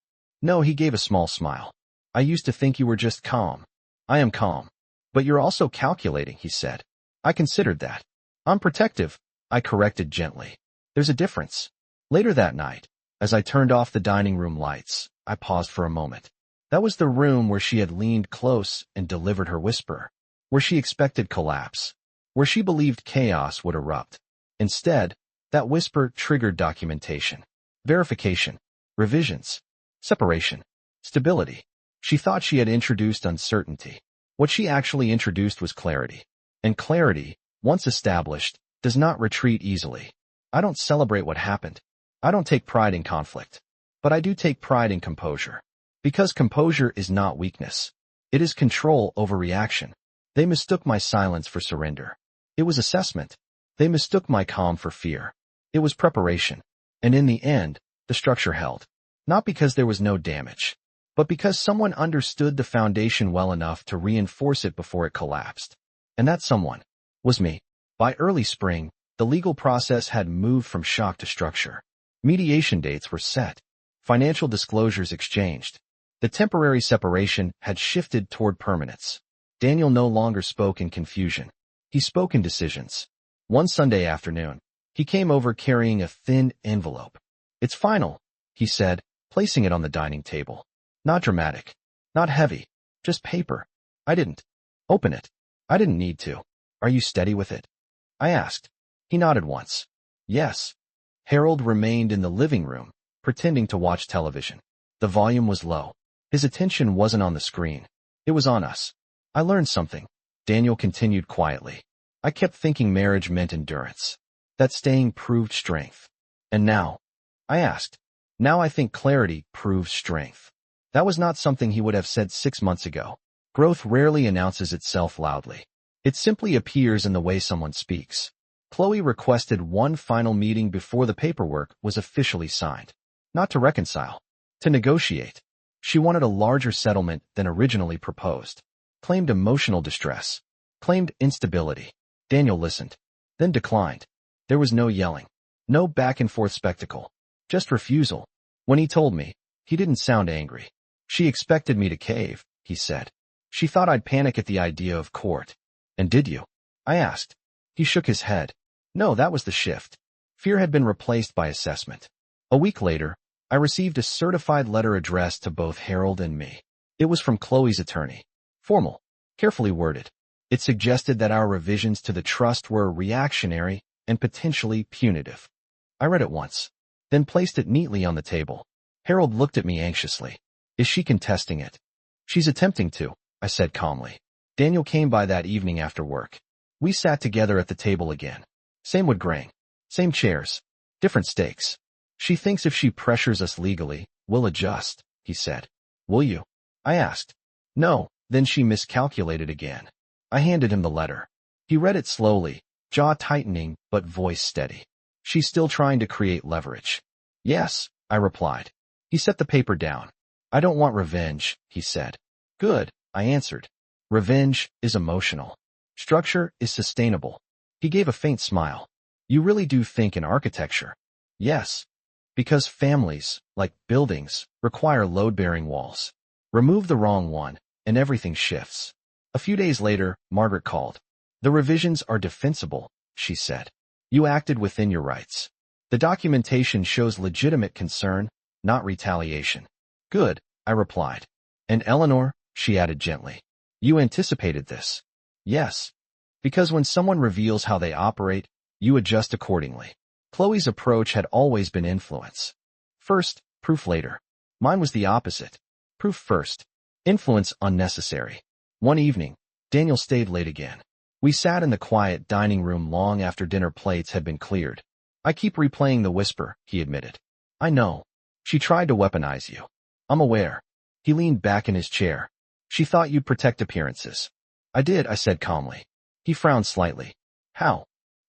No, he gave a small smile. I used to think you were just calm. I am calm. But you're also calculating, he said. I considered that. I'm protective, I corrected gently. There's a difference. Later that night, as I turned off the dining room lights, I paused for a moment. That was the room where she had leaned close and delivered her whisper, where she expected collapse, where she believed chaos would erupt. Instead, that whisper triggered documentation, verification, revisions, separation, stability. She thought she had introduced uncertainty. What she actually introduced was clarity. And clarity, once established, does not retreat easily. I don't celebrate what happened. I don't take pride in conflict. But I do take pride in composure. Because composure is not weakness. It is control over reaction. They mistook my silence for surrender. It was assessment. They mistook my calm for fear. It was preparation. And in the end, the structure held. Not because there was no damage, but because someone understood the foundation well enough to reinforce it before it collapsed. And that someone was me. By early spring, the legal process had moved from shock to structure. Mediation dates were set. Financial disclosures exchanged. The temporary separation had shifted toward permanence. Daniel no longer spoke in confusion. He spoke in decisions. One Sunday afternoon, he came over carrying a thin envelope. It's final, he said, placing it on the dining table. Not dramatic. Not heavy. Just paper. I didn't open it. I didn't need to. Are you steady with it? I asked. He nodded once. Yes. Harold remained in the living room, pretending to watch television. The volume was low. His attention wasn't on the screen. It was on us. I learned something. Daniel continued quietly. I kept thinking marriage meant endurance. That staying proved strength. And now? I asked. Now I think clarity proves strength. That was not something he would have said 6 months ago. Growth rarely announces itself loudly. It simply appears in the way someone speaks. Chloe requested one final meeting before the paperwork was officially signed. Not to reconcile. To negotiate. She wanted a larger settlement than originally proposed. Claimed emotional distress. Claimed instability. Daniel listened. Then declined. There was no yelling. No back-and-forth spectacle. Just refusal. When he told me, he didn't sound angry. She expected me to cave, he said. She thought I'd panic at the idea of court. And did you? I asked. He shook his head. No, that was the shift. Fear had been replaced by assessment. A week later, I received a certified letter addressed to both Harold and me. It was from Chloe's attorney. Formal. Carefully worded. It suggested that our revisions to the trust were reactionary and potentially punitive. I read it once, then placed it neatly on the table. Harold looked at me anxiously. Is she contesting it? She's attempting to, I said calmly. Daniel came by that evening after work. We sat together at the table again. Same wood grain. Same chairs. Different stakes. She thinks if she pressures us legally, we'll adjust, he said. Will you? I asked. No, then she miscalculated again. I handed him the letter. He read it slowly, jaw tightening but voice steady. She's still trying to create leverage. Yes, I replied. He set the paper down. I don't want revenge, he said. Good, I answered. Revenge is emotional. Structure is sustainable. He gave a faint smile. You really do think in architecture? Yes. Because families, like buildings, require load-bearing walls. Remove the wrong one, and everything shifts. A few days later, Margaret called. The revisions are defensible, she said. You acted within your rights. The documentation shows legitimate concern, not retaliation. Good, I replied. And Eleanor, she added gently. You anticipated this. Yes. Because when someone reveals how they operate, you adjust accordingly. Chloe's approach had always been influence. First, proof later. Mine was the opposite. Proof first. Influence unnecessary. One evening, Daniel stayed late again. We sat in the quiet dining room long after dinner plates had been cleared. I keep replaying the whisper, he admitted. I know. She tried to weaponize you. I'm aware. He leaned back in his chair. She thought you'd protect appearances. I did, I said calmly. He frowned slightly. How?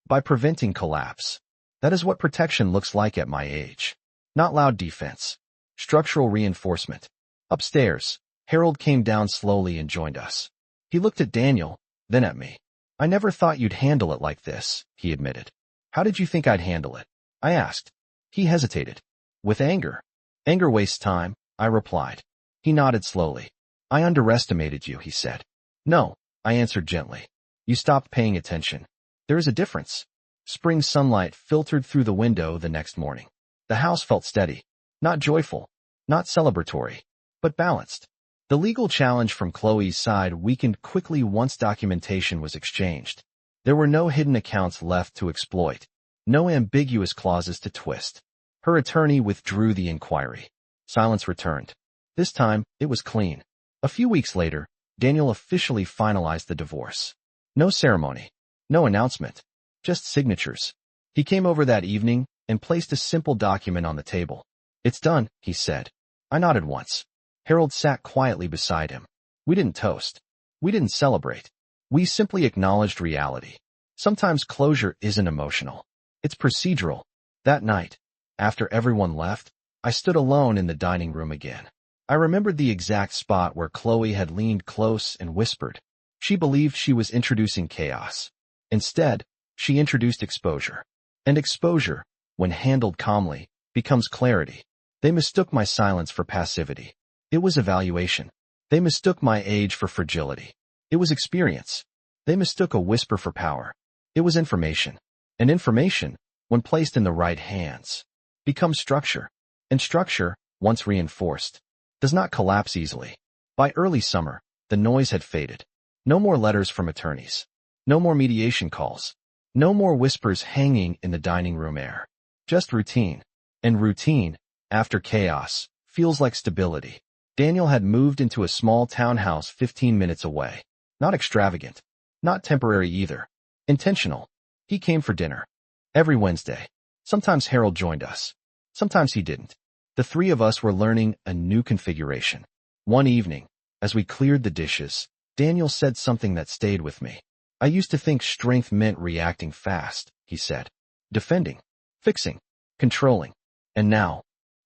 By preventing collapse. That is what protection looks like at my age. Not loud defense. Structural reinforcement. Upstairs, Harold came down slowly and joined us. He looked at Daniel, then at me. I never thought you'd handle it like this, he admitted. How did you think I'd handle it? I asked. He hesitated. With anger. Anger wastes time, I replied. He nodded slowly. I underestimated you, he said. No, I answered gently. You stopped paying attention. There is a difference. Spring sunlight filtered through the window the next morning. The house felt steady. Not joyful. Not celebratory. But balanced. The legal challenge from Chloe's side weakened quickly once documentation was exchanged. There were no hidden accounts left to exploit. No ambiguous clauses to twist. Her attorney withdrew the inquiry. Silence returned. This time, it was clean. A few weeks later, Daniel officially finalized the divorce. No ceremony. No announcement. Just signatures. He came over that evening and placed a simple document on the table. It's done, he said. I nodded once. Harold sat quietly beside him. We didn't toast. We didn't celebrate. We simply acknowledged reality. Sometimes closure isn't emotional. It's procedural. That night, after everyone left, I stood alone in the dining room again. I remembered the exact spot where Chloe had leaned close and whispered. She believed she was introducing chaos. Instead, she introduced exposure. And exposure, when handled calmly, becomes clarity. They mistook my silence for passivity. It was evaluation. They mistook my age for fragility. It was experience. They mistook a whisper for power. It was information. And information, when placed in the right hands, becomes structure. And structure, once reinforced, does not collapse easily. By early summer, the noise had faded. No more letters from attorneys. No more mediation calls. No more whispers hanging in the dining room air. Just routine. And routine, after chaos, feels like stability. Daniel had moved into a small townhouse 15 minutes away. Not extravagant. Not temporary either. Intentional. He came for dinner. Every Wednesday. Sometimes Harold joined us. Sometimes he didn't. The three of us were learning a new configuration. One evening, as we cleared the dishes, Daniel said something that stayed with me. I used to think strength meant reacting fast, he said. Defending. Fixing. Controlling. And now?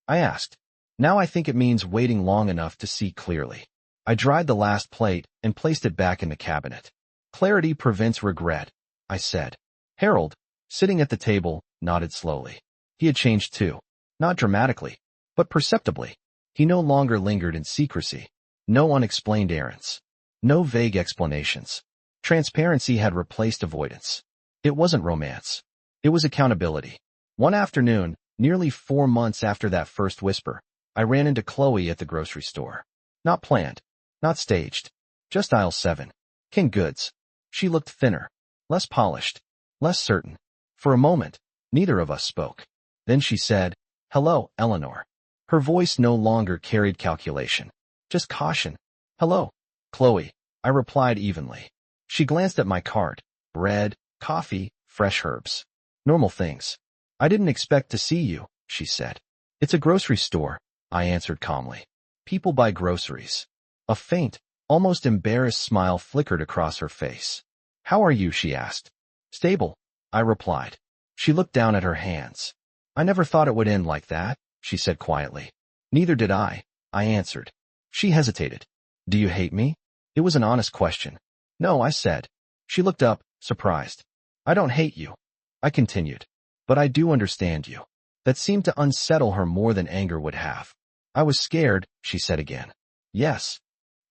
I asked. Now I think it means waiting long enough to see clearly. I dried the last plate and placed it back in the cabinet. Clarity prevents regret, I said. Harold, sitting at the table, nodded slowly. He had changed too. Not dramatically, but perceptibly. He no longer lingered in secrecy. No unexplained errands. No vague explanations. Transparency had replaced avoidance. It wasn't romance. It was accountability. One afternoon, nearly 4 months after that first whisper, I ran into Chloe at the grocery store. Not planned. Not staged. Just aisle 7. King Goods. She looked thinner. Less polished. Less certain. For a moment, neither of us spoke. Then she said, "Hello, Eleanor." Her voice no longer carried calculation. Just caution. "Hello, Chloe," I replied evenly. She glanced at my cart. Bread, coffee, fresh herbs. Normal things. "I didn't expect to see you," she said. "It's a grocery store," I answered calmly. "People buy groceries." A faint, almost embarrassed smile flickered across her face. "How are you?" she asked. "Stable," I replied. She looked down at her hands. "I never thought it would end like that," she said quietly. "Neither did I answered. She hesitated. "Do you hate me?" It was an honest question. "No," I said. She looked up, surprised. "I don't hate you," I continued. "But I do understand you." That seemed to unsettle her more than anger would have. "I was scared," she said again. "Yes.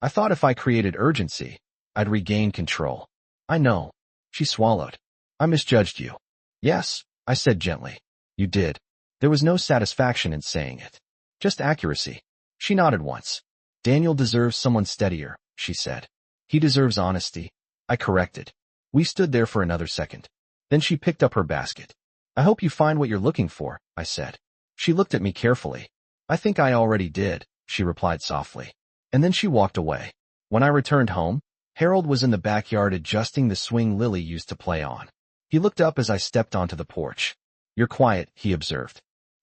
I thought if I created urgency, I'd regain control." "I know." She swallowed. "I misjudged you." "Yes," I said gently. "You did." There was no satisfaction in saying it. Just accuracy. She nodded once. "Daniel deserves someone steadier," she said. "He deserves honesty." I corrected. We stood there for another second. Then she picked up her basket. "I hope you find what you're looking for," I said. She looked at me carefully. "I think I already did," she replied softly. And then she walked away. When I returned home, Harold was in the backyard adjusting the swing Lily used to play on. He looked up as I stepped onto the porch. "You're quiet," he observed.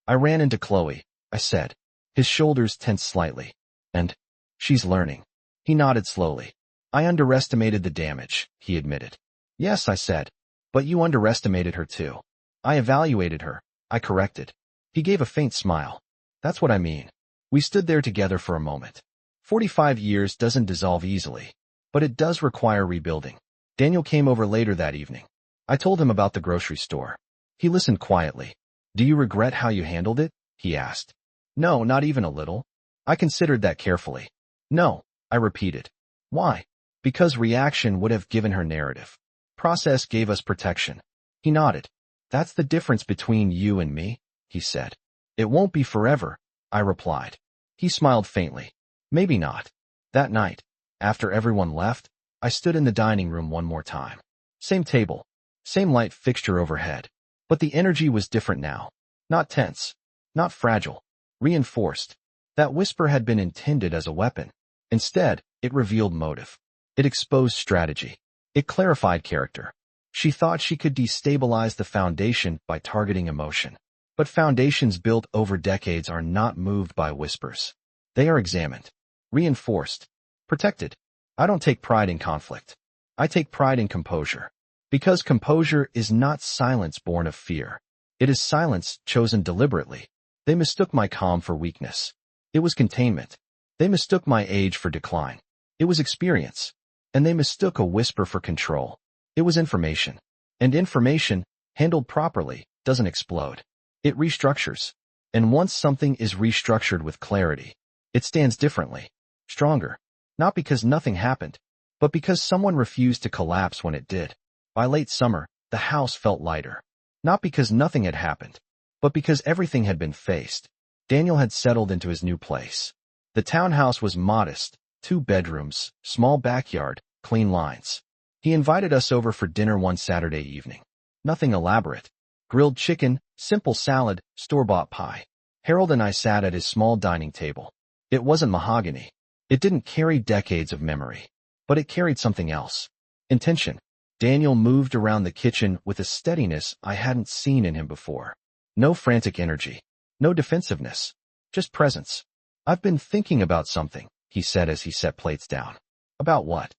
"I ran into Chloe," I said. His shoulders tensed slightly. "And she's learning." He nodded slowly. "I underestimated the damage," he admitted. "Yes," I said. "But you underestimated her too." "I evaluated her," I corrected. He gave a faint smile. That's what I mean. We stood there together for a moment. 45 years doesn't dissolve easily, but it does require rebuilding. Daniel came over later that evening. I told him about the grocery store. He listened quietly. Do you regret how you handled it? He asked. No, not even a little. I considered that carefully. No, I repeated. Why? Because reaction would have given her narrative. Process gave us protection. He nodded. That's the difference between you and me, he said. It won't be forever, I replied. He smiled faintly. Maybe not. That night, after everyone left, I stood in the dining room one more time. Same table, same light fixture overhead. But the energy was different now. Not tense, not fragile, reinforced. That whisper had been intended as a weapon. Instead, it revealed motive. It exposed strategy. It clarified character. She thought she could destabilize the foundation by targeting emotion. But foundations built over decades are not moved by whispers. They are examined, reinforced, protected. I don't take pride in conflict. I take pride in composure. Because composure is not silence born of fear. It is silence chosen deliberately. They mistook my calm for weakness. It was containment. They mistook my age for decline. It was experience. And they mistook a whisper for control. It was information. And information, handled properly, doesn't explode. It restructures. And once something is restructured with clarity, it stands differently, stronger. Not because nothing happened, but because someone refused to collapse when it did. By late summer, the house felt lighter. Not because nothing had happened, but because everything had been faced. Daniel had settled into his new place. The townhouse was modest, 2 bedrooms, small backyard, clean lines. He invited us over for dinner one Saturday evening. Nothing elaborate. Grilled chicken, simple salad, store-bought pie. Harold and I sat at his small dining table. It wasn't mahogany. It didn't carry decades of memory. But it carried something else. Intention. Daniel moved around the kitchen with a steadiness I hadn't seen in him before. No frantic energy. No defensiveness. Just presence. I've been thinking about something, he said as he set plates down. About what?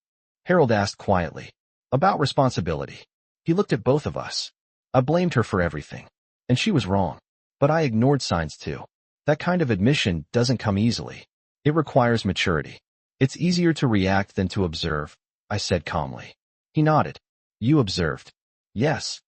Harold asked quietly. About responsibility. He looked at both of us. I blamed her for everything. And she was wrong. But I ignored signs too. That kind of admission doesn't come easily. It requires maturity. It's easier to react than to observe, I said calmly. He nodded. You observed. Yes.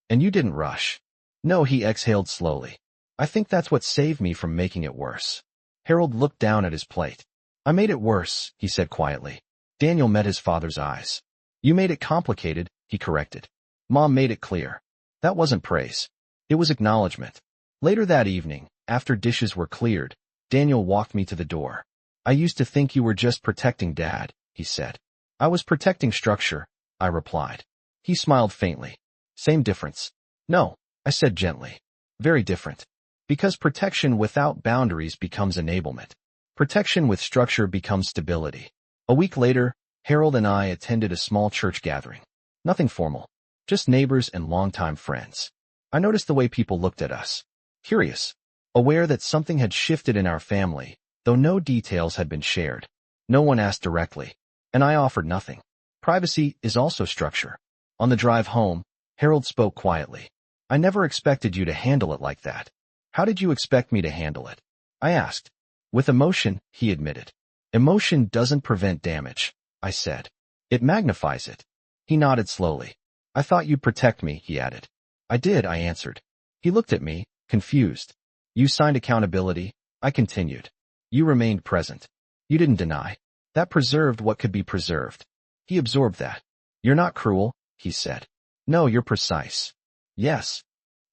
And you didn't rush. No, he exhaled slowly. I think that's what saved me from making it worse. Harold looked down at his plate. I made it worse, he said quietly. Daniel met his father's eyes. You made it complicated, he corrected. Mom made it clear. That wasn't praise. It was acknowledgement. Later that evening, after dishes were cleared, Daniel walked me to the door. I used to think you were just protecting Dad, he said. I was protecting structure, I replied. He smiled faintly. Same difference. No, I said gently. Very different. Because protection without boundaries becomes enablement. Protection with structure becomes stability. A week later, Harold and I attended a small church gathering. Nothing formal. Just neighbors and longtime friends. I noticed the way people looked at us. Curious. Aware that something had shifted in our family, though no details had been shared. No one asked directly. And I offered nothing. Privacy is also structure. On the drive home, Harold spoke quietly. I never expected you to handle it like that. How did you expect me to handle it? I asked. With emotion, he admitted. Emotion doesn't prevent damage, I said. It magnifies it. He nodded slowly. I thought you'd protect me, he added. I did, I answered. He looked at me, confused. You signed accountability, I continued. You remained present. You didn't deny. That preserved what could be preserved. He absorbed that. You're not cruel, he said. No, you're precise. Yes.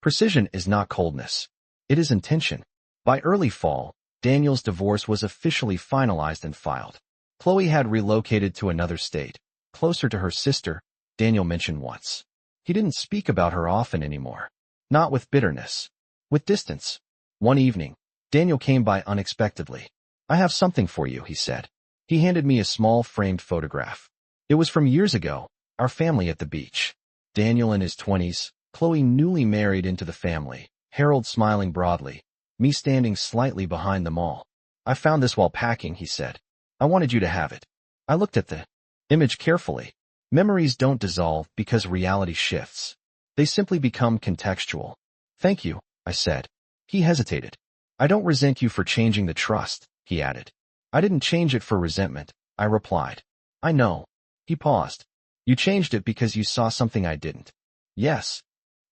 Precision is not coldness. It is intention. By early fall, Daniel's divorce was officially finalized and filed. Chloe had relocated to another state, closer to her sister, Daniel mentioned once. He didn't speak about her often anymore. Not with bitterness. With distance. One evening, Daniel came by unexpectedly. I have something for you, he said. He handed me a small framed photograph. It was from years ago, our family at the beach. Daniel in his 20s, Chloe newly married into the family, Harold smiling broadly, me standing slightly behind them all. I found this while packing, he said. I wanted you to have it. I looked at the image carefully. Memories don't dissolve because reality shifts. They simply become contextual. Thank you, I said. He hesitated. I don't resent you for changing the trust, he added. I didn't change it for resentment, I replied. I know. He paused. You changed it because you saw something I didn't. Yes.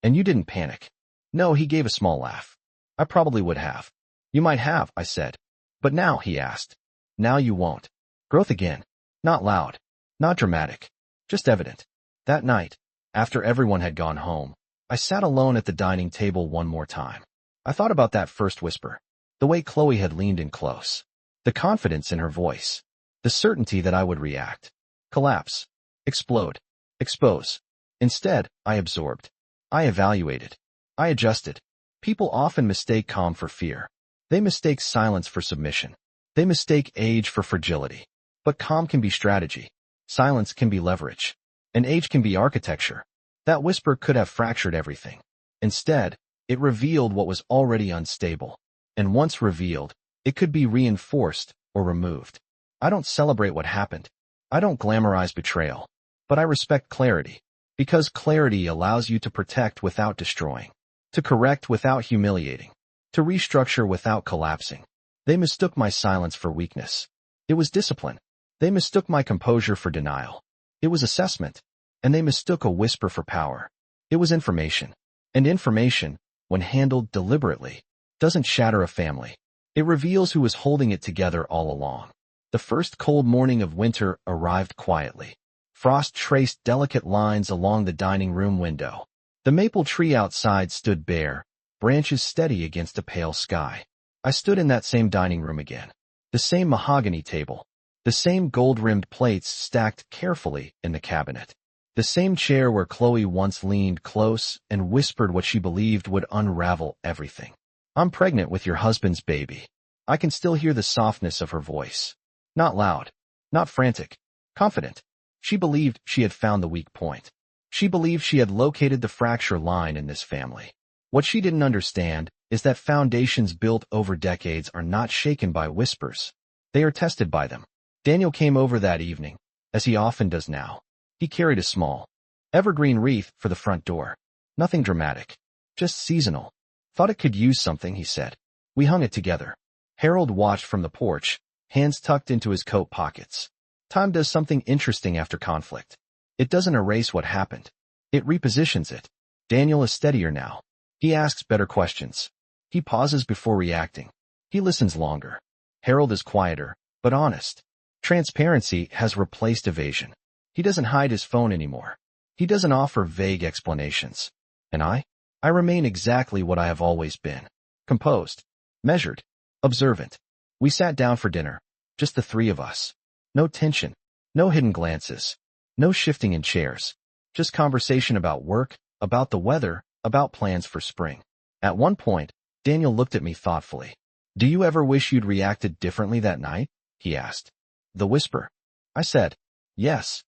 And you didn't panic. No, he gave a small laugh. I probably would have. You might have, I said. But now, he asked. Now you won't. Growth again. Not loud. Not dramatic. Just evident. That night, after everyone had gone home, I sat alone at the dining table one more time. I thought about that first whisper. The way Chloe had leaned in close. The confidence in her voice. The certainty that I would react. Collapse. Explode. Expose. Instead, I absorbed. I evaluated. I adjusted. People often mistake calm for fear. They mistake silence for submission. They mistake age for fragility. But calm can be strategy. Silence can be leverage. And age can be architecture. That whisper could have fractured everything. Instead, it revealed what was already unstable. And once revealed, it could be reinforced or removed. I don't celebrate what happened. I don't glamorize betrayal. But I respect clarity. Because clarity allows you to protect without destroying. To correct without humiliating. To restructure without collapsing. They mistook my silence for weakness. It was discipline. They mistook my composure for denial. It was assessment. And they mistook a whisper for power. It was information. And information, when handled deliberately, doesn't shatter a family. It reveals who was holding it together all along. The first cold morning of winter arrived quietly. Frost traced delicate lines along the dining room window. The maple tree outside stood bare, branches steady against a pale sky. I stood in that same dining room again. The same mahogany table. The same gold-rimmed plates stacked carefully in the cabinet. The same chair where Chloe once leaned close and whispered what she believed would unravel everything. I'm pregnant with your husband's baby. I can still hear the softness of her voice. Not loud. Not frantic. Confident. She believed she had found the weak point. She believed she had located the fracture line in this family. What she didn't understand is that foundations built over decades are not shaken by whispers. They are tested by them. Daniel came over that evening, as he often does now. He carried a small, evergreen wreath for the front door. Nothing dramatic. Just seasonal. Thought it could use something, he said. We hung it together. Harold watched from the porch, hands tucked into his coat pockets. Time does something interesting after conflict. It doesn't erase what happened. It repositions it. Daniel is steadier now. He asks better questions. He pauses before reacting. He listens longer. Harold is quieter, but honest. Transparency has replaced evasion. He doesn't hide his phone anymore. He doesn't offer vague explanations. And I remain exactly what I have always been. Composed. Measured. Observant. We sat down for dinner. Just the three of us. No tension. No hidden glances. No shifting in chairs. Just conversation about work, about the weather, about plans for spring. At one point, Daniel looked at me thoughtfully. Do you ever wish you'd reacted differently that night? He asked. The whisper. I said. Yes.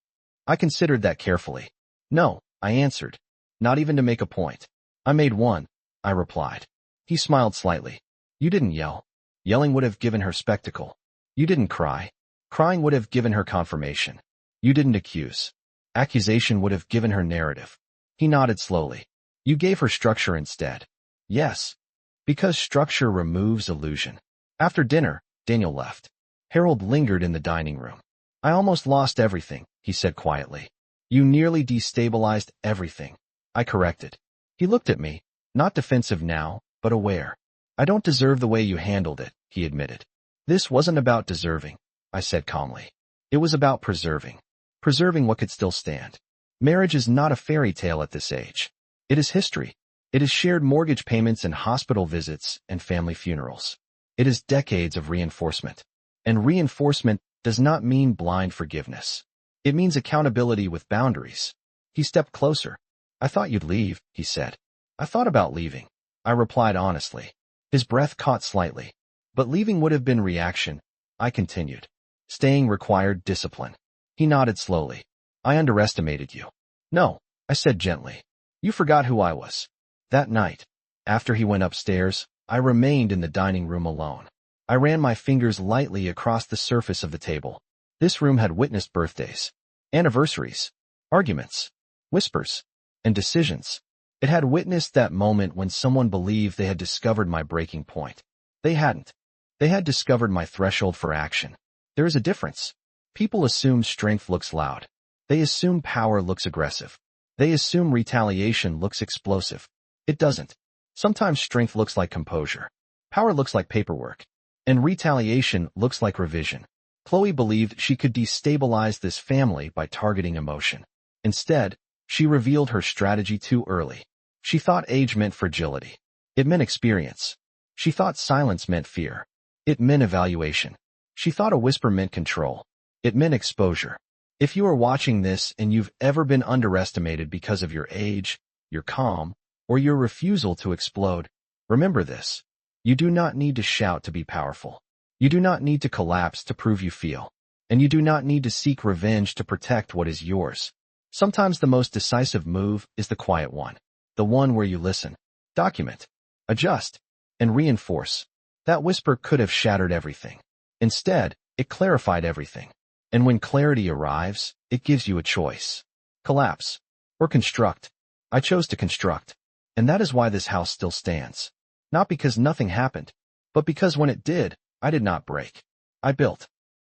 I considered that carefully. No, I answered. Not even to make a point. I made one, I replied. He smiled slightly. You didn't yell. Yelling would have given her spectacle. You didn't cry. Crying would have given her confirmation. You didn't accuse. Accusation would have given her narrative. He nodded slowly. You gave her structure instead. Yes. Because structure removes illusion. After dinner, Daniel left. Harold lingered in the dining room. I almost lost everything, he said quietly. You nearly destabilized everything. I corrected. He looked at me, not defensive now, but aware. I don't deserve the way you handled it, he admitted. This wasn't about deserving, I said calmly. It was about preserving. Preserving what could still stand. Marriage is not a fairy tale at this age. It is history. It is shared mortgage payments and hospital visits and family funerals. It is decades of reinforcement. And reinforcement does not mean blind forgiveness. It means accountability with boundaries. He stepped closer. I thought you'd leave, he said. I thought about leaving. I replied honestly. His breath caught slightly. But leaving would have been reaction. I continued. Staying required discipline. He nodded slowly. I underestimated you. No, I said gently. You forgot who I was. That night, after he went upstairs, I remained in the dining room alone. I ran my fingers lightly across the surface of the table. This room had witnessed birthdays, anniversaries, arguments, whispers, and decisions. It had witnessed that moment when someone believed they had discovered my breaking point. They hadn't. They had discovered my threshold for action. There is a difference. People assume strength looks loud. They assume power looks aggressive. They assume retaliation looks explosive. It doesn't. Sometimes strength looks like composure. Power looks like paperwork. And retaliation looks like revision. Chloe believed she could destabilize this family by targeting emotion. Instead, she revealed her strategy too early. She thought age meant fragility. It meant experience. She thought silence meant fear. It meant evaluation. She thought a whisper meant control. It meant exposure. If you are watching this and you've ever been underestimated because of your age, your calm, or your refusal to explode, remember this. You do not need to shout to be powerful. You do not need to collapse to prove you feel. And you do not need to seek revenge to protect what is yours. Sometimes the most decisive move is the quiet one. The one where you listen, document, adjust, and reinforce. That whisper could have shattered everything. Instead, it clarified everything. And when clarity arrives, it gives you a choice. Collapse or construct. I chose to construct. And that is why this house still stands. Not because nothing happened, but because when it did, I did not break. I built.